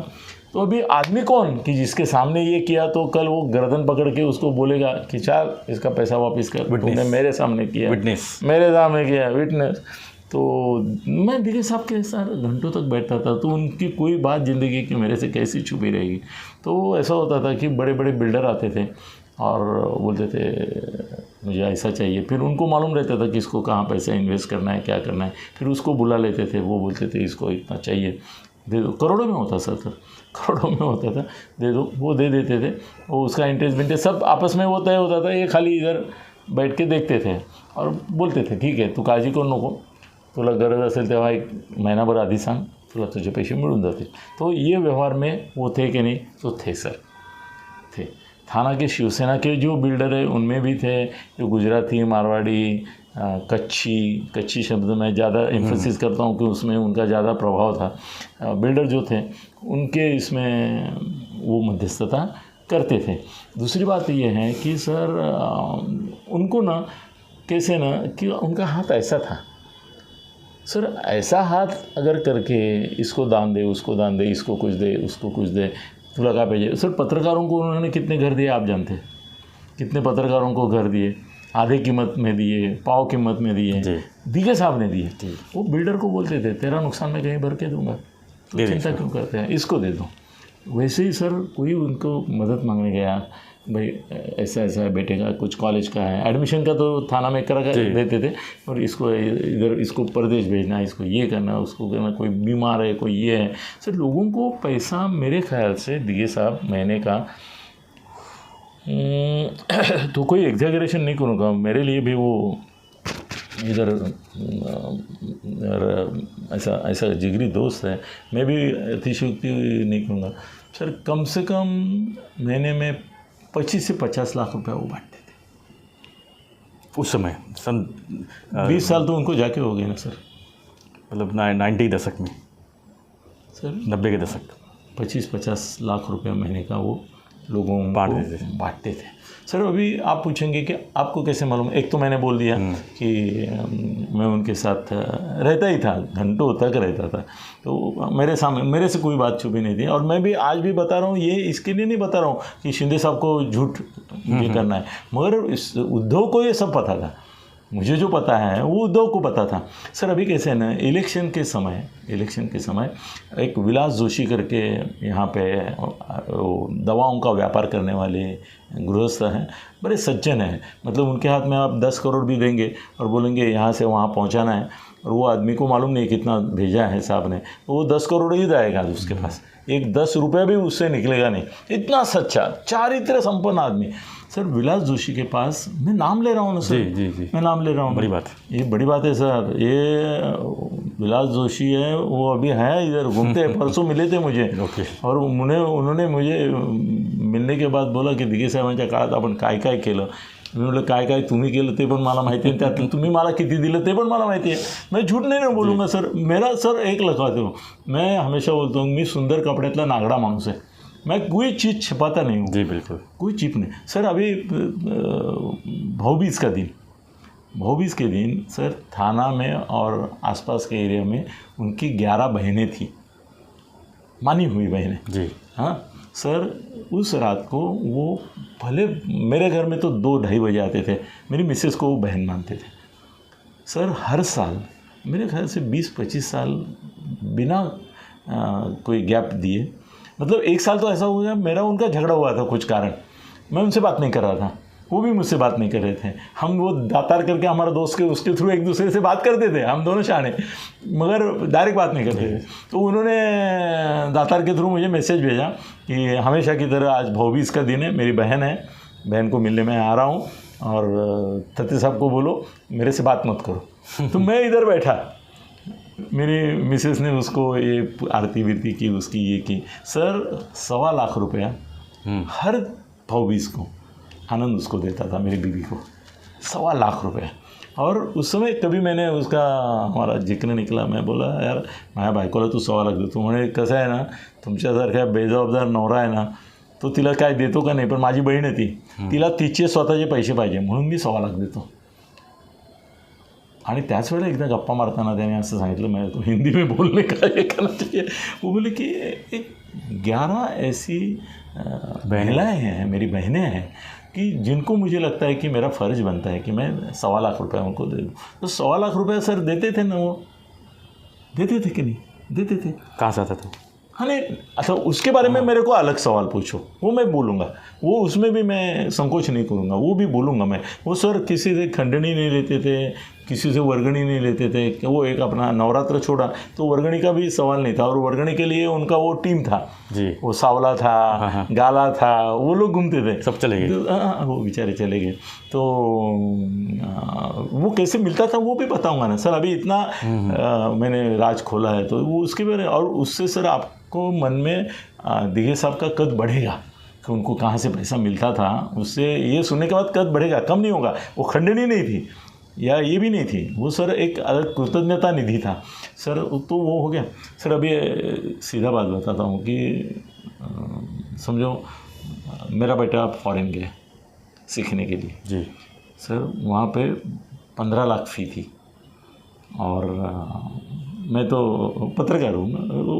S2: तो अभी आदमी कौन कि जिसके सामने ये किया तो कल वो गर्दन पकड़ के उसको बोलेगा कि चल इसका पैसा वापस कर, तुमने मेरे सामने किया, मेरे सामने किया, विटनेस। तो मैं दिगे साहब के साथ घंटों तक बैठता था, तो उनकी कोई बात ज़िंदगी की मेरे से कैसी छुपी रहेगी। तो ऐसा होता था कि बड़े बड़े बिल्डर आते थे और बोलते थे मुझे ऐसा चाहिए। फिर उनको मालूम रहता था कि इसको कहाँ पैसा इन्वेस्ट करना है, क्या करना है। फिर उसको बुला लेते थे, वो बोलते थे इसको इतना चाहिए, दे दो। करोड़ों में होता सर, करोड़ों में होता था, दे दो। वो दे देते थे, वो उसका इंटरेस्ट विंटरेस्ट सब आपस में वो तय होता था। ये खाली इधर बैठ के देखते थे और बोलते थे ठीक आहे, तू काळजी करू नको, तुला गरज असेल तेव्हा एक महिनाभर आधी सांग, तुला तुझे पैसे मिळून जातील। तो ये व्यवहार में वो थे कि नहीं? तो थे सर, थे। थाना के शिवसेना के जो बिल्डर है उनमें भी थे, जो गुजराती, मारवाड़ी, कच्ची शब्द में ज़्यादा एम्फोसिस करता हूँ कि उसमें उनका ज़्यादा प्रभाव था। बिल्डर जो थे उनके इसमें वो मध्यस्थता करते थे। दूसरी बात ये है कि सर उनको ना कैसे ना कि उनका हाथ ऐसा था सर, ऐसा हाथ अगर करके इसको दान दे, उसको दान दे, इसको कुछ दे, उसको कुछ दे, तो लगा भेजे। सर पत्रकारों को उन्होंने कितने घर दिए आप जानते हैं? कितने पत्रकारों को घर दिए, आधे कीमत में दिए, पाव कीमत में दिए, दीगे साहब ने दिए। वो बिल्डर को बोलते थे तेरा नुकसान मैं कहीं भर के दूंगा, तो चिंता क्यों करते हैं, इसको दे दो। वैसे ही सर कोई उनको मदद मांगने गया, भाई ऐसा ऐसा है बेटे का, कुछ कॉलेज का है, एडमिशन का तो थाना में करा देते थे, और इसको इधर इसको प्रदेश भेजना, इसको ये करना, उसको करना, कोई बीमार है, कोई ये है। सर लोगों को पैसा मेरे ख्याल से दिए साहब महीने का, तो कोई एग्जैगरेशन नहीं करूँगा, मेरे लिए भी वो इधर ऐसा जिगरी दोस्त है, मैं भी अतिशयोक्ति नहीं कहूँगा सर, कम से कम महीने में 25 से 50 लाख रुपया वो बांटते थे
S1: उस समय। सन
S2: 20 साल तो उनको जाके हो गए ना सर,
S1: मतलब 90 दशक में,
S2: सर
S1: 90 के दशक,
S2: 25-50 लाख रुपया महीने का वो लोगों को बांटते थे। सर अभी आप पूछेंगे कि आपको कैसे मालूम? एक तो मैंने बोल दिया कि मैं उनके साथ रहता ही था, घंटों तक रहता था, तो मेरे सामने मेरे से कोई बात छुपी नहीं थी। और मैं भी आज भी बता रहा हूँ, ये इसके लिए नहीं बता रहा हूँ कि शिंदे साहब को झूठ भी करना है, मगर इस उद्धव को ये सब पता था, मुझे जो पता है वो उद्धव को पता था। सर अभी कैसे है ना, इलेक्शन के समय एक विलास जोशी करके यहाँ पे दवाओं का व्यापार करने वाले गृहस्थ हैं, बड़े सज्जन हैं, मतलब उनके हाथ में आप 10 करोड़ भी देंगे और बोलेंगे यहाँ से वहाँ पहुँचाना है, और वो आदमी को मालूम नहीं कितना भेजा है साहब ने, तो वो 10 करोड़ ही जाएगा उसके पास, एक 10 रुपये भी उससे निकलेगा नहीं। इतना सच्चा चारित्र संपन्न आदमी सर विलास जोशी के पास, मैं नाम ले रहा हूँ ना सर, जी मैं नाम ले रहा हूँ, बड़ी बात, ये बड़ी बात है सर। ये विलास जोशी है, वो अभी है इधर घूमते हैं, परसों मिले थे मुझे, और उन्होंने मुझे मिलने के बाद बोला की दिघे साहेबांच्या काळात आपण काय काय केलं। मी म्हटलं काय काय तुम्ही केलं ते पण मला माहिती आहे, त्यातलं तुम्ही मला किती दिलं ते पण मला माहिती है, मैं झूठ नहीं बोलूँगा सर। मेरा सर एक लखाते हो, मैं हमेशा बोलता हूँ, मैं सुंदर कपड्यातला नागडा माणूस है, मैं कोई चीज़ छिपाता नहीं हूँ, जी बिल्कुल, कोई चिप नहीं सर। अभी भाऊबीज के दिन सर थाना में और आसपास के एरिया में उनकी 11 बहनें थी, मानी हुई बहनें जी, हाँ सर। उस रात को वो भले मेरे घर में तो 2-2:30 बजे आते थे, मेरी मिसेस को वो बहन मानते थे सर। हर साल मेरे ख्याल से 20-25 साल बिना कोई गैप दिए, मतलब एक साल तो ऐसा हो गया मेरा उनका झगड़ा हुआ था कुछ कारण, मैं उनसे बात नहीं कर रहा था, वो भी मुझसे बात नहीं कर रहे थे, हम वो दातार करके हमारा दोस्त के उसके थ्रू एक दूसरे से बात करते थे, हम दोनों शाने, मगर डायरेक्ट बात नहीं करते थे। तो उन्होंने दातार के थ्रू मुझे मैसेज भेजा कि हमेशा की तरह आज भाऊबीज का दिन है, मेरी बहन है, बहन को मिलने मैं आ रहा हूँ, और तत्ते साहब को बोलो मेरे से बात मत करो। तो मैं इधर बैठा, मेरी मिसेस ने उसको ये आरती विरती की, उसकी ये की सर। 1.25 लाख रुपया हर भाऊबीज को आनंद उसको देता था, मेरी बीवी को 1.25 लाख रुपया। और उस समय कभी मैंने उसका हमारा जिक्र निकला, मैं बोला यार माझ्या बायकोला तू 1.25 लाख देतो, म्हणे कसं आहे ना, तुमच्यासारख्या बेजबाबदार नवरा आहे ना, तो तिला काय देतो का नाही, पण माझी बहीण आहे ती, तिला तिचे स्वतःचे पैसे पाहिजे म्हणून मी 1.25 लाख देतो। आणि त्याच वेळेला एकदा गप्पा मारताना त्याने असं सांगितलं, मैं तो हिंदी में बोलने का ये करना चाहिए, वो बोले कि एक 11 ऐसी महिलाएं हैं, मेरी बहनें हैं कि जिनको मुझे लगता है कि मेरा फ़र्ज़ बनता है कि मैं 1.25 लाख रुपया उनको दे दूँ। तो 1.25 लाख रुपया सर देते थे ना, वो देते थे कि नहीं देते थे,
S1: कहाँ से आता था?
S2: हाँ नहीं, अच्छा उसके बारे में मेरे को अलग सवाल पूछो, वो मैं बोलूँगा, वो उसमें भी मैं संकोच नहीं करूँगा, वो भी बोलूँगा मैं। वो सर किसी से खंडनी नहीं लेते थे, किसी से वर्गणी नहीं लेते थे। वो एक अपना नवरात्र छोड़ा तो वर्गणी का भी सवाल नहीं था, और वर्गणी के लिए उनका वो टीम था
S1: जी,
S2: वो सावला था, गाला था, वो लोग घूमते थे,
S1: सब चले गए।
S2: तो वो बेचारे चले गए। तो वो कैसे मिलता था वो भी बताऊंगा ना सर। अभी इतना मैंने राज खोला है तो वो उसके बारे, और उससे सर आपको मन में दिघे साहब का कद बढ़ेगा कि उनको कहाँ से पैसा मिलता था। उससे ये सुनने के बाद कद बढ़ेगा, कम नहीं होगा। वो खंडनी नहीं थी या ये भी नहीं थी, वो सर एक अलग कृतज्ञता निधि था सर। तो वो हो गया सर। अभी सीधा बात बताता हूँ कि समझो मेरा बेटा फॉरेन गया सीखने के लिए
S1: जी
S2: सर, वहाँ पे 15 लाख फ़ी थी, और मैं तो पत्रकार हूँ,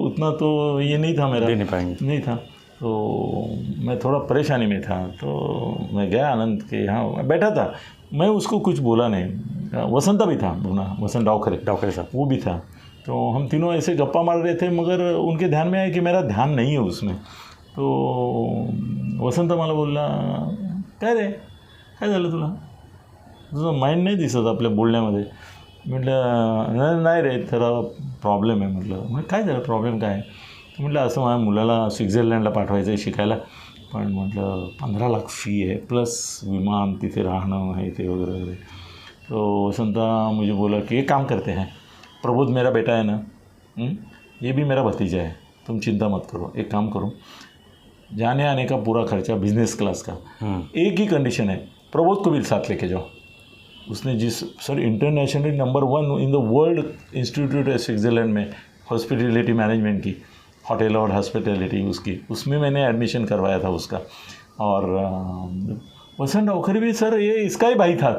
S2: उतना तो ये नहीं था मेरा,
S1: दे नहीं पाएंगे,
S2: नहीं था, तो मैं थोड़ा परेशानी में था। तो मैं गया आनंद के यहाँ बैठा था, मैं उसको कुछ बोला नहीं। वसंता भी था, बोला वसंत डावखरे साहब, वो भी था। तो हम तीनों ऐसे गप्पा मार रहे थे, मगर उनके ध्यान में आया कि मेरा ध्यान नहीं है उसमें। तो वसंता मला बोलला, काय रे काय झालं तुला, तुझं माइंड नाही दिसत आपल्या बोलण्यामध्ये. म्हटलं नाही रे, जरा प्रॉब्लेम आहे. म्हटलं काय झालं, प्रॉब्लेम काय आहे. म्हटलं असं माझ्या मुलाला स्वित्झर्लंडला पाठवायचं आहे शिकायला, पण म्हटलं 15 लाख फी है, प्लस विमान, तिथे राहणं आहे ते वगैरे वगैरे. तो वसंता मुझे बोला कि एक काम करते हैं, प्रबोध मेरा बेटा है ना, ये भी मेरा भतीजा है, तुम चिंता मत करो, एक काम करो, जाने आने का पूरा खर्चा बिजनेस क्लास का, एक ही कंडीशन है, प्रबोध को भी साथ लेके जाओ. उसने जिस sir internationally number 1 in the world institute है स्विट्ज़रलैंड में हॉस्पिटलिटी मैनेजमेंट की, होटल और हॉस्पिटलिटी उसकी, उसमें मैंने एडमिशन करवाया था उसका. और वसंत डावखरे भी सर ये इसका ही भाई था.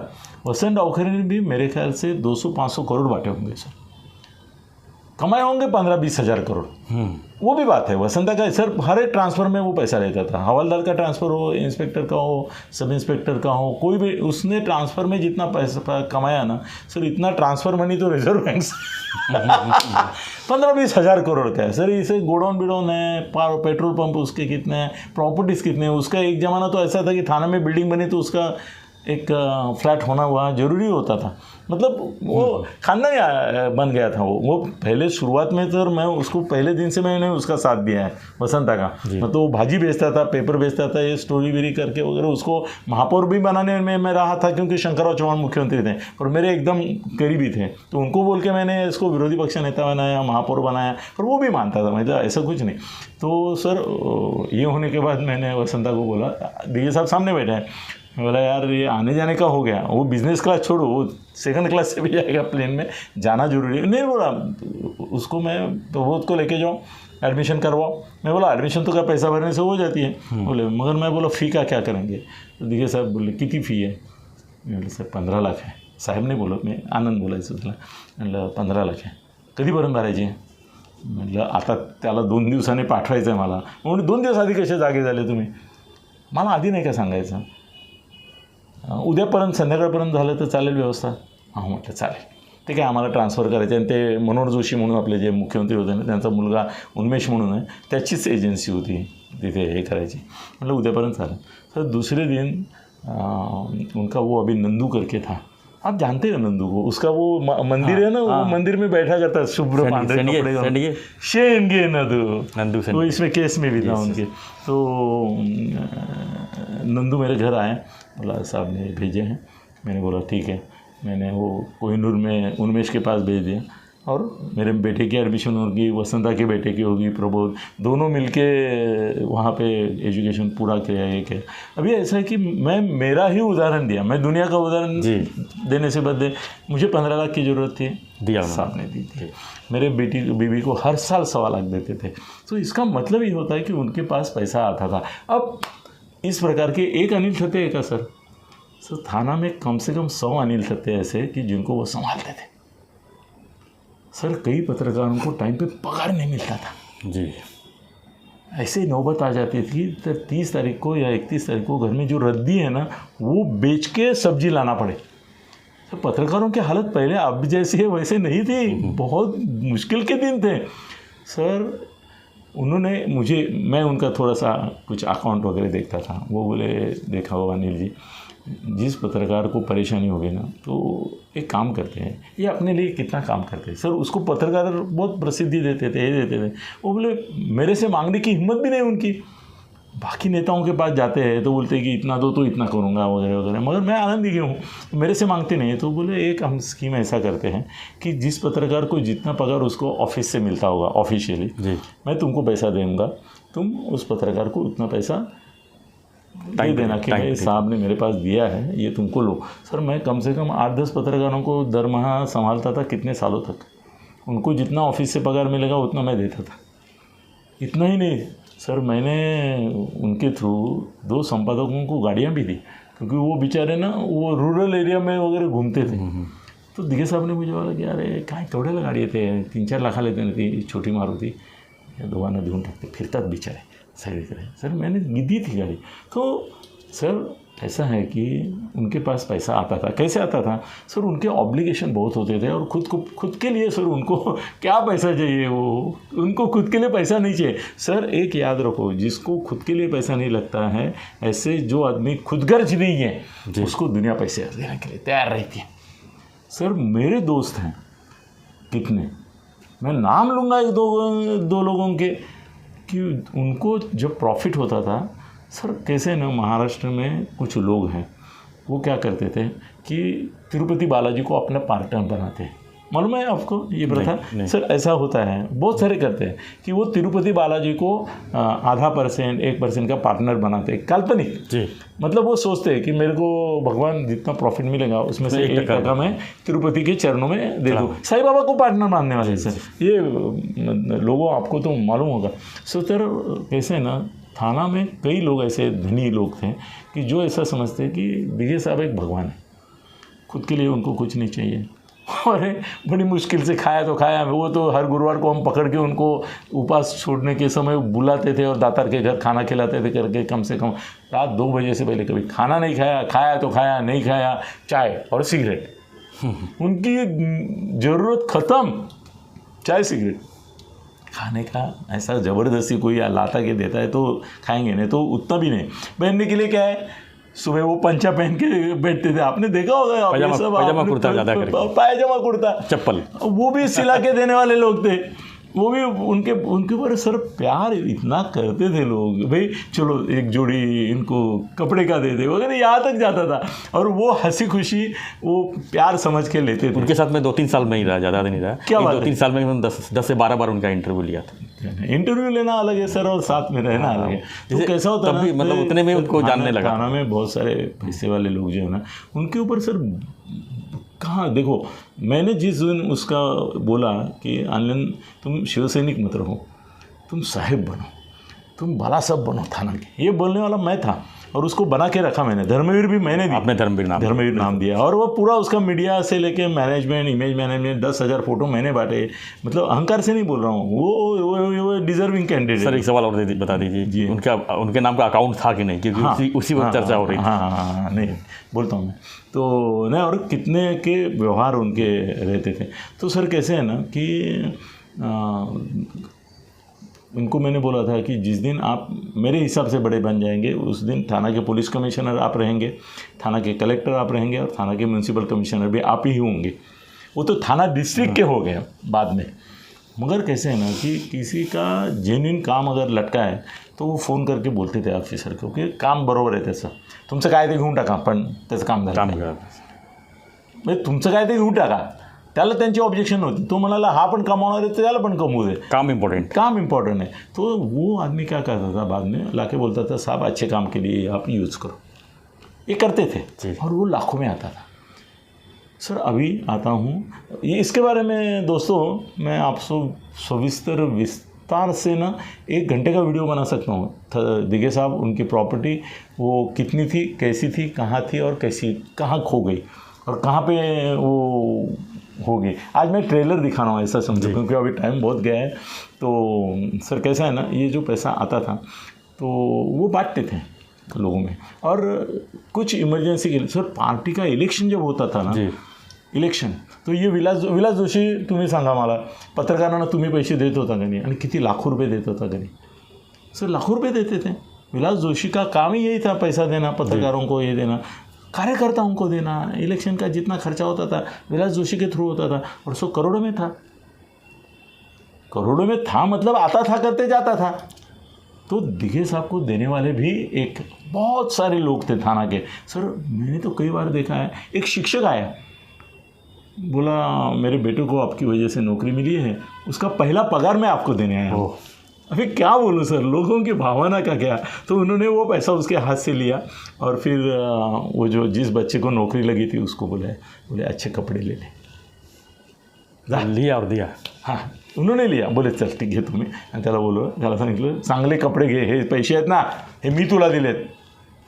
S2: वसंत डावखरे ने भी मेरे ख्याल से 200-500 करोड़ बांटे होंगे सर, कमाए होंगे 15-20 हज़ार करोड़. वो भी बात है. वसंता का सर हर एक ट्रांसफ़र में वो पैसा लेता था. हवलदार का ट्रांसफ़र हो, इंस्पेक्टर का हो, सब इंस्पेक्टर का हो, कोई भी, उसने ट्रांसफ़र में जितना पैसा कमाया ना सर, इतना ट्रांसफ़र मनी तो रिजर्व बैंक से 15-20 हज़ार करोड़ का है सर. इसे गोडाउन बिडाउन है, पेट्रोल पंप उसके कितने हैं, प्रॉपर्टीज़ कितने हैं. उसका एक ज़माना तो ऐसा था कि थाना में बिल्डिंग बनी तो उसका एक फ्लैट होना वहाँ ज़रूरी होता था. मतलब वो खानदान बन गया था. वो पहले शुरुआत में तो मैं उसको पहले दिन से मैंने उसका साथ दिया है वसंता का. मतलब वो भाजी बेचता था, पेपर बेचता था, ये स्टोरी वेरी करके वगैरह. उसको महापौर भी बनाने में मैं रहा था क्योंकि शंकरराव चौहान मुख्यमंत्री थे और मेरे एकदम करीबी थे. तो उनको बोल के मैंने इसको विरोधी पक्ष नेता बनाया, महापौर बनाया, पर वो भी मानता था. मतलब ऐसा कुछ नहीं. तो सर ये होने के बाद मैंने वसंता को बोला, दिघे साहब सामने बैठे हैं, बोला यार ये आने जाने का हो गया, वो बिज़नेस क्लास छोड़ो, वो सेकंड क्लास से भी जाएगा प्लेन में, जाना जरूरी है. नहीं बोला उसको, मैं प्रबोध को लेके जाऊँ, एडमिशन करवाओ. मैं बोला एडमिशन तो क्या पैसा भरने से हो जाती है. बोले मगर मैं बोला फ़ी का क्या करेंगे. तो दिघे साहब बोले किती फ़ी है. मैं बोले सर 15 लाख है. साहेब नाही बोलत, मी आनंद बोलायचं तुला. म्हटलं 15 लाख आहे, कधीपर्यंत भरायची. म्हटलं आता त्याला 2 दिवसांनी पाठवायचं आहे मला. म्हणून 2 दिवस आधी कसे जागे झाले तुम्ही, मला आधी नाही का सांगायचं. उद्यापर्यंत संध्याकाळपर्यंत झालं तर चालेल व्यवस्था. हां म्हटलं चालेल. ते काय आम्हाला ट्रान्सफर करायचे, आणि ते मनोहर जोशी म्हणून आपले जे मुख्यमंत्री होते ना, त्यांचा मुलगा उन्मेष म्हणून आहे, त्याचीच एजन्सी होती तिथे हे करायची. म्हटलं उद्यापर्यंत चालेल. तर दूसरे दिन उनका वो अभी नंदू करके था, आप जानते हैं नंदू को, उसका वो मंदिर है ना, वो मंदिर में बैठा करता शुभ्र पांढरे कपड़े, शेंगे नंदू, तो इसमें केस में भी था उनके. तो नंदू मेरे घर आए, बोला साहब ने भेजे हैं. मैंने बोला ठीक है. मैंने वो कोहिनूर में उन्मेष के पास भेज दिया, और मेरे बेटे की एडमिशन होगी, वसंता के बेटे की होगी, प्रबोध, दोनों मिलके वहाँ पे एजुकेशन पूरा किया. एक है अभी ऐसा है कि मैं मेरा ही उदाहरण दिया, मैं दुनिया का उदाहरण देने से बदले मुझे 15 लाख की ज़रूरत थी, दिया साहब ने दी थी. मेरे बीवी को हर साल 1.25 लाख देते थे. तो इसका मतलब ये होता है कि उनके पास पैसा आता था. अब इस प्रकार के एक अनिल थत्ते है का सर थाना में कम से कम 100 अनिल थत्ते ऐसे कि जिनको वो संभालते थे. सर कई पत्रकारों को टाइम पे पगार नहीं मिलता था जी. ऐसे नौबत आ जाती थी तो 30 तारीख को या 31 तारीख को घर में जो रद्दी है ना, वो बेच के सब्जी लाना पड़े. तो पत्रकारों की हालत पहले अब जैसी है वैसे नहीं थी. बहुत मुश्किल के दिन थे सर. उन्होंने मुझे, मैं उनका थोड़ा सा कुछ अकाउंट वगैरह देखता था, वो बोले देखा हो अनिल जी, जिस पत्रकार को परेशानी होगी ना तो एक काम करते हैं, ये अपने लिए कितना काम करते हैं। सर उसको पत्रकार बहुत प्रसिद्धि देते थे, ये देते थे। वो बोले मेरे से मांगने की हिम्मत भी नहीं उनकी। बाकी नेताओं के पास जाते हैं तो बोलते हैं कि इतना दो तो इतना करूँगा वगैरह वगैरह, मगर मैं आनंदी क्यों हूँ, मेरे से मांगते नहीं है। तो बोले एक हम स्कीम ऐसा करते हैं कि जिस पत्रकार को जितना पगार उसको ऑफिस से मिलता होगा ऑफिशियली, मैं तुमको पैसा दूँगा, तुम उस पत्रकार को उतना पैसा दे देना कि भाई साहब ने मेरे पास दिया है, ये तुमको लो। सर मैं कम से कम 8-10 पत्रकारों को दरमाहा संभालता था कितने सालों तक। उनको जितना ऑफिस से पगार मिलेगा उतना मैं देता था। इतना ही नहीं सर, मैंने उनके थ्रू 2 संपादकों को गाड़ियाँ भी दी, क्योंकि वो बेचारे ना वो रूरल एरिया में वगैरह घूमते थे। तो दिगे साहब ने मुझे बोला कि अरे काय तेवढ्याला गाडी येते, 3-4 लाखाला येते ना ती छोटी मारुती, या दोघांना देऊन टाकते, फिरतात बिचारे सगळीकडे। सर मैंने दी थी गाड़ी। तो सर ऐसा है कि उनके पास पैसा आता था, कैसे आता था सर, उनके ऑब्लिगेशन बहुत होते थे और खुद के लिए सर उनको क्या पैसा चाहिए, वो उनको खुद के लिए पैसा नहीं चाहिए। सर एक याद रखो, जिसको खुद के लिए पैसा नहीं लगता है, ऐसे जो आदमी खुदगर्ज नहीं है उसको दुनिया पैसे देने के लिए तैयार रहती है। सर मेरे दोस्त हैं कितने, मैं नाम लूँगा 1-2 लोगों के, कि उनको जब प्रॉफिट होता था सर, कैसे ना महाराष्ट्र में कुछ लोग हैं वो क्या करते थे कि तिरुपति बालाजी को अपना पार्टनर बनाते हैं। मालूम है आपको ये प्रथा? सर ऐसा होता है, बहुत सारे करते हैं कि वो तिरुपति बालाजी को 0.5%, 1% का पार्टनर बनाते हैं, काल्पनिक जी। मतलब वो सोचते हैं कि मेरे को भगवान जितना प्रॉफिट मिलेगा उसमें से 1% मैं तिरुपति के चरणों में दे दूँ। साईं बाबा को पार्टनर मानने वाले सर ये लोगों, आपको तो मालूम होगा। सो सर कैसे ना थाना में कई लोग ऐसे धनी लोग थे कि जो ऐसा समझते हैं कि दिगे साहब एक भगवान है, खुद के लिए उनको कुछ नहीं चाहिए। और बड़ी मुश्किल से खाया तो खाया, वो तो हर गुरुवार को हम पकड़ के उनको उपवास छोड़ने के समय बुलाते थे और दातार के घर खाना खिलाते थे करके, कम से कम रात 2 बजे से पहले कभी खाना नहीं खाया, खाया तो खाया, नहीं खाया चाय और सिगरेट। उनकी ज़रूरत ख़त्म, चाय सिगरेट। खाने का ऐसा ज़बरदस्ती कोई लाता के देता है तो खाएंगे, नहीं तो उतना भी नहीं। पहनने के लिए क्या है, सुबह वो पंचा पहन के बैठते थे, आपने देखा होगा,
S1: पायजामा कुर्ता ज़्यादा करके,
S2: पायजामा कुर्ता,
S1: चप्पल,
S2: वो भी सिला के देने वाले लोग थे। वो भी उनके ऊपर सर प्यार इतना करते थे लोग, भाई चलो एक जोड़ी इनको कपड़े का दे दे वगैरह, यहाँ तक जाता था। और वो हंसी खुशी वो प्यार समझ के लेते थे।
S1: उनके साथ में 2-3 साल में ही रहा, ज़्यादा नहीं रहा। क्या 2-3 साल में हम 10 से 12 बार उनका इंटरव्यू लिया था।
S2: इंटरव्यू लेना अलग है सर और साथ में रहना अलग है। तो कैसा होता है,
S1: मतलब उतने में उनको जानने लगा।
S2: थाना में बहुत सारे पैसे वाले लोग जो है ना, उनके ऊपर सर कहाँ देखो, मैंने जिस दिन उसका बोला कि आनंद तुम शिवसैनिक मत रहो, तुम साहिब बनो, तुम बाला साहब बनो थाना के, ये बोलने वाला मैं था और उसको बना के रखा मैंने। धर्मवीर भी मैंने दिया,
S1: आपने धर्मवीर नाम
S2: दिया। और वो पूरा उसका मीडिया से लेके मैनेजमेंट, इमेज मैनेजमेंट, 10,000 फोटो मैंने बांटे। मतलब अहंकार से नहीं बोल रहा हूँ, वो डिजर्विंग कैंडिडेट।
S1: सर एक सवाल और बता दीजिए जी, उनके नाम का अकाउंट था कि नहीं, क्योंकि उसी वक्त चर्चा हो रही।
S2: हाँ नहीं बोलता हूँ मैं तो नहीं। और कितने के व्यवहार उनके रहते थे। तो सर कैसे है ना कि उनको मैंने बोला था कि जिस दिन आप मेरे हिसाब से बड़े बन जाएंगे, उस दिन थाना के पुलिस कमिश्नर आप रहेंगे, थाना के कलेक्टर आप रहेंगे और थाना के म्यूनसिपल कमिश्नर भी आप ही होंगे। वो तो थाना डिस्ट्रिक्ट के हो गए बाद में। मगर कैसे है ना कि किसी का जेन्युइन काम अगर लटका है तो वो फ़ोन करके बोलते थे ऑफिसर को कि काम बरोबर आहे त्याचं, तुमचं काय ते घेऊन टाका, पण त्याचं काम झालं म्हणजे तुमचं काय ते घेऊन टाका। त्याला त्यांची ऑब्जेक्शन होती, तो म्हणाला हा पण कमावणार आहे तो त्याला पण कमवू दे, काम इम्पोर्टेंट है। तो वो आदमी क्या करता था बाद में लाके बोलता था साहब अच्छे काम के लिए आप यूज़ करो, ये करते थे और वो लाखों में आता था। सर अभी आता हूँ ये इसके बारे में दोस्तों, मैं आपको विस्तार से ना 1 घंटे का वीडियो बना सकता हूँ। दिगे साहब उनकी प्रॉपर्टी वो कितनी थी, कैसी थी, कहाँ थी और कहाँ खो गई और कहाँ पे वो हो गई। आज मैं ट्रेलर दिखा रहा हूँ ऐसा समझो, क्योंकि अभी टाइम बहुत गया है। तो सर कैसा है ना, ये जो पैसा आता था तो वो बांटते थे लोगों में। और कुछ इमरजेंसी के लिए सर पार्टी का इलेक्शन जब होता था ना, इलेक्शन. तो ये विलास जोशी तुम्ही सांगा मला, पत्रकारांना तुम्ही पैसे देत होता का नाही, आणि किती लाखों रुपये देत होता का नहीं? सर लाखों रुपये देते थे. विलास जोशी का काम ही यही था, पैसा देना पत्रकारों को, ये देना कार्यकर्ताओं को देना. इलेक्शन का जितना खर्चा होता था विलास जोशी के थ्रू होता था, और सो करोड़ों में था. करोड़ों में था मतलब आता था, करते जाता था. तो दिघे साहब को देने वाले भी एक बहुत सारे लोग थे थाना के. सर मैंने तो कई बार देखा है, एक शिक्षक आया, बोला मेरे बेटे को आपकी वजह से नौकरी मिली है, उसका पहला पगार मैं आपको देने आया हूँ. अभी क्या बोलूँ सर, लोगों की भावना का क्या. तो उन्होंने वो पैसा उसके हाथ से लिया, और फिर वो जो जिस बच्चे को नौकरी लगी थी उसको बोले अच्छे कपडे ले ले.
S1: लिया और दिया.
S2: हां, उन्होंने लिया. बोले चल ठीक आहे तुम्ही. आणि त्याला सांगितलं चांगले कपडे घे, हे पैसे आहेत ना हे मी तुला दिलेत,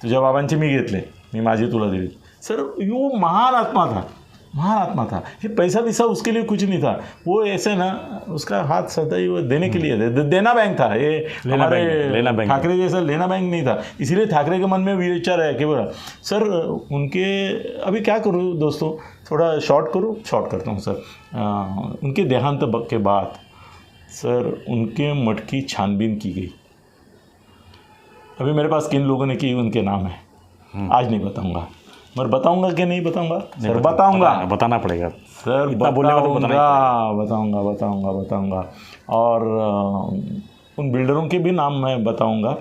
S2: तुझ्या बाबांचे मी घेतले, मी माझे तुला दिले. सर वो महान आत्मा था, महान आत्मा था. ये पैसा वैसा उसके लिए कुछ नहीं था. वो ऐसे ना उसका हाथ सदैव देने के लिए देना बैंक था. ये
S1: लेना बैंक
S2: ठाकरे जैसा लेना बैंक नहीं था. इसीलिए ठाकरे के मन में विचार है कि बोला सर उनके, अभी क्या करूँ दोस्तों, थोड़ा शॉर्ट करता हूँ सर. उनके देहांत के बाद सर उनके मठ की छानबीन की गई. अभी मेरे पास किन लोगों ने की उनके नाम है, आज नहीं बताऊंगा, मगर बताऊंगा कि नहीं बताऊंगा सर,
S1: बताना पड़ेगा
S2: सर, बताऊंगा. और उन बिल्डरों के भी नाम मैं बताऊंगा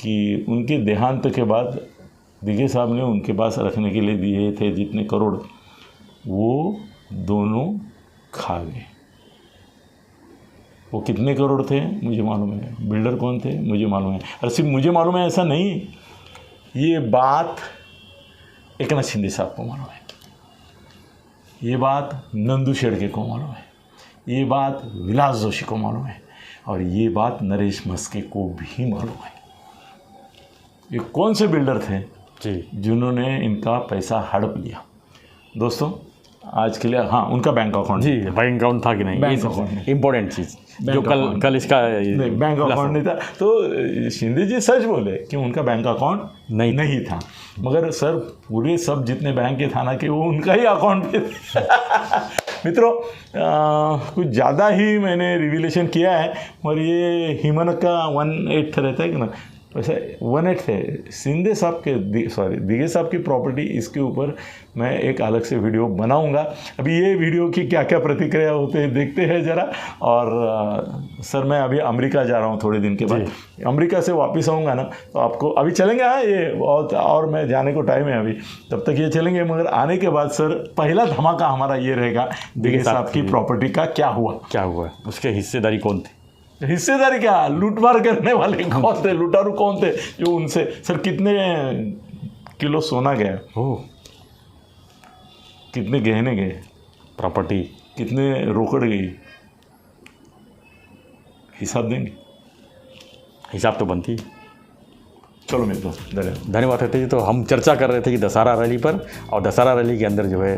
S2: कि उनके देहांत के बाद दिघे साहब ने उनके पास रखने के लिए दिए थे जितने करोड़, वो दोनों खा गए. वो कितने करोड़ थे मुझे मालूम है, बिल्डर कौन थे मुझे मालूम है, और सिर्फ मुझे मालूम है ऐसा नहीं, ये बात एकनाथ शिंदे साहब को मालूम है, ये बात नंदू शेड़के को मालूम है, ये बात विलास जोशी को मालूम है, और ये बात नरेश मस्के को भी मालूम है. ये कौन से बिल्डर थे
S1: जी
S2: जिन्होंने इनका पैसा हड़प लिया. दोस्तों आज के लिए हाँ, उनका बैंक अकाउंट,
S1: जी बैंक अकाउंट था कि नहीं,
S2: बैंक अकाउंट
S1: इंपॉर्टेंट चीज़ जो कल इसका
S2: बैंक अकाउंट नहीं था. तो शिंदे जी सच बोले कि उनका बैंक अकाउंट नहीं था, मगर सर पूरे सब जितने बैंक के थाना के वो उनका ही अकाउंट थे. मित्रों कुछ ज़्यादा ही मैंने रिविलेशन किया है, और ये हिमन का 1/8 रहता है कि ना, वैसे 1/8 थे शिंदे साहब के, दिघे साहब की प्रॉपर्टी. इसके ऊपर मैं एक अलग से वीडियो बनाऊंगा. अभी ये वीडियो की क्या क्या प्रतिक्रिया होते हैं देखते हैं ज़रा. और सर मैं अभी अमेरिका जा रहा हूँ थोड़े दिन के बाद. अमेरिका से वापस आऊँगा ना तो आपको, अभी चलेंगे हाँ ये, और मैं जाने को टाइम है अभी, तब तक ये चलेंगे, मगर आने के बाद सर पहला धमाका हमारा ये रहेगा दिघे साहब की प्रॉपर्टी का क्या हुआ,
S1: उसके हिस्सेदारी कौन थे.
S2: हिस्सेदारी क्या, लूटमार करने वाले कौन थे, लुटारू कौन थे जो उनसे, सर कितने किलो सोना गया, कितने गहने गए,
S1: प्रॉपर्टी
S2: कितने रोकड़ गई, हिसाब देंगे,
S1: हिसाब तो बनती.
S2: चलो मित्रों
S1: धन्यवाद रहते जी. तो हम चर्चा कर रहे थे कि दशहरा रैली पर, और दशहरा रैली के अंदर जो है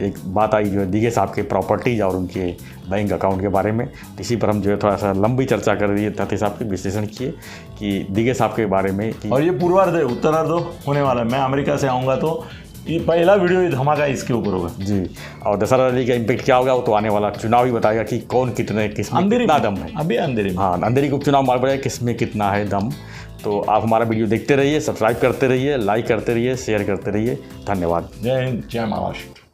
S1: एक बात आई जो है दिघे साहब के प्रॉपर्टीज़ और उनके बैंक अकाउंट के बारे में. इसी पर हम जो है थोड़ा सा लंबी चर्चा कर रही है, तथ्य साहब के विश्लेषण किए कि दिघे साहब के बारे में
S2: और ये पूर्वार्ध है, उत्तरार्ध होने वाला है. मैं अमेरिका से आऊँगा तो ये पहला वीडियो ये धमाका इसके ऊपर होगा
S1: जी. और दशहरा रैली का इम्पैक्ट क्या होगा वो तो आने वाला चुनाव ही बताएगा कि कौन कितने किसमें कितना दम है.
S2: अभी अंधेरे में,
S1: हाँ अंधेरी को चुनाव मार पड़ेगा किसमें कितना है दम. तो आप हमारा वीडियो देखते रहिए, सब्सक्राइब करते रहिए, लाइक करते रहिए, शेयर करते रहिए. धन्यवाद.
S2: जय हिंद, जय महाराष्ट्र.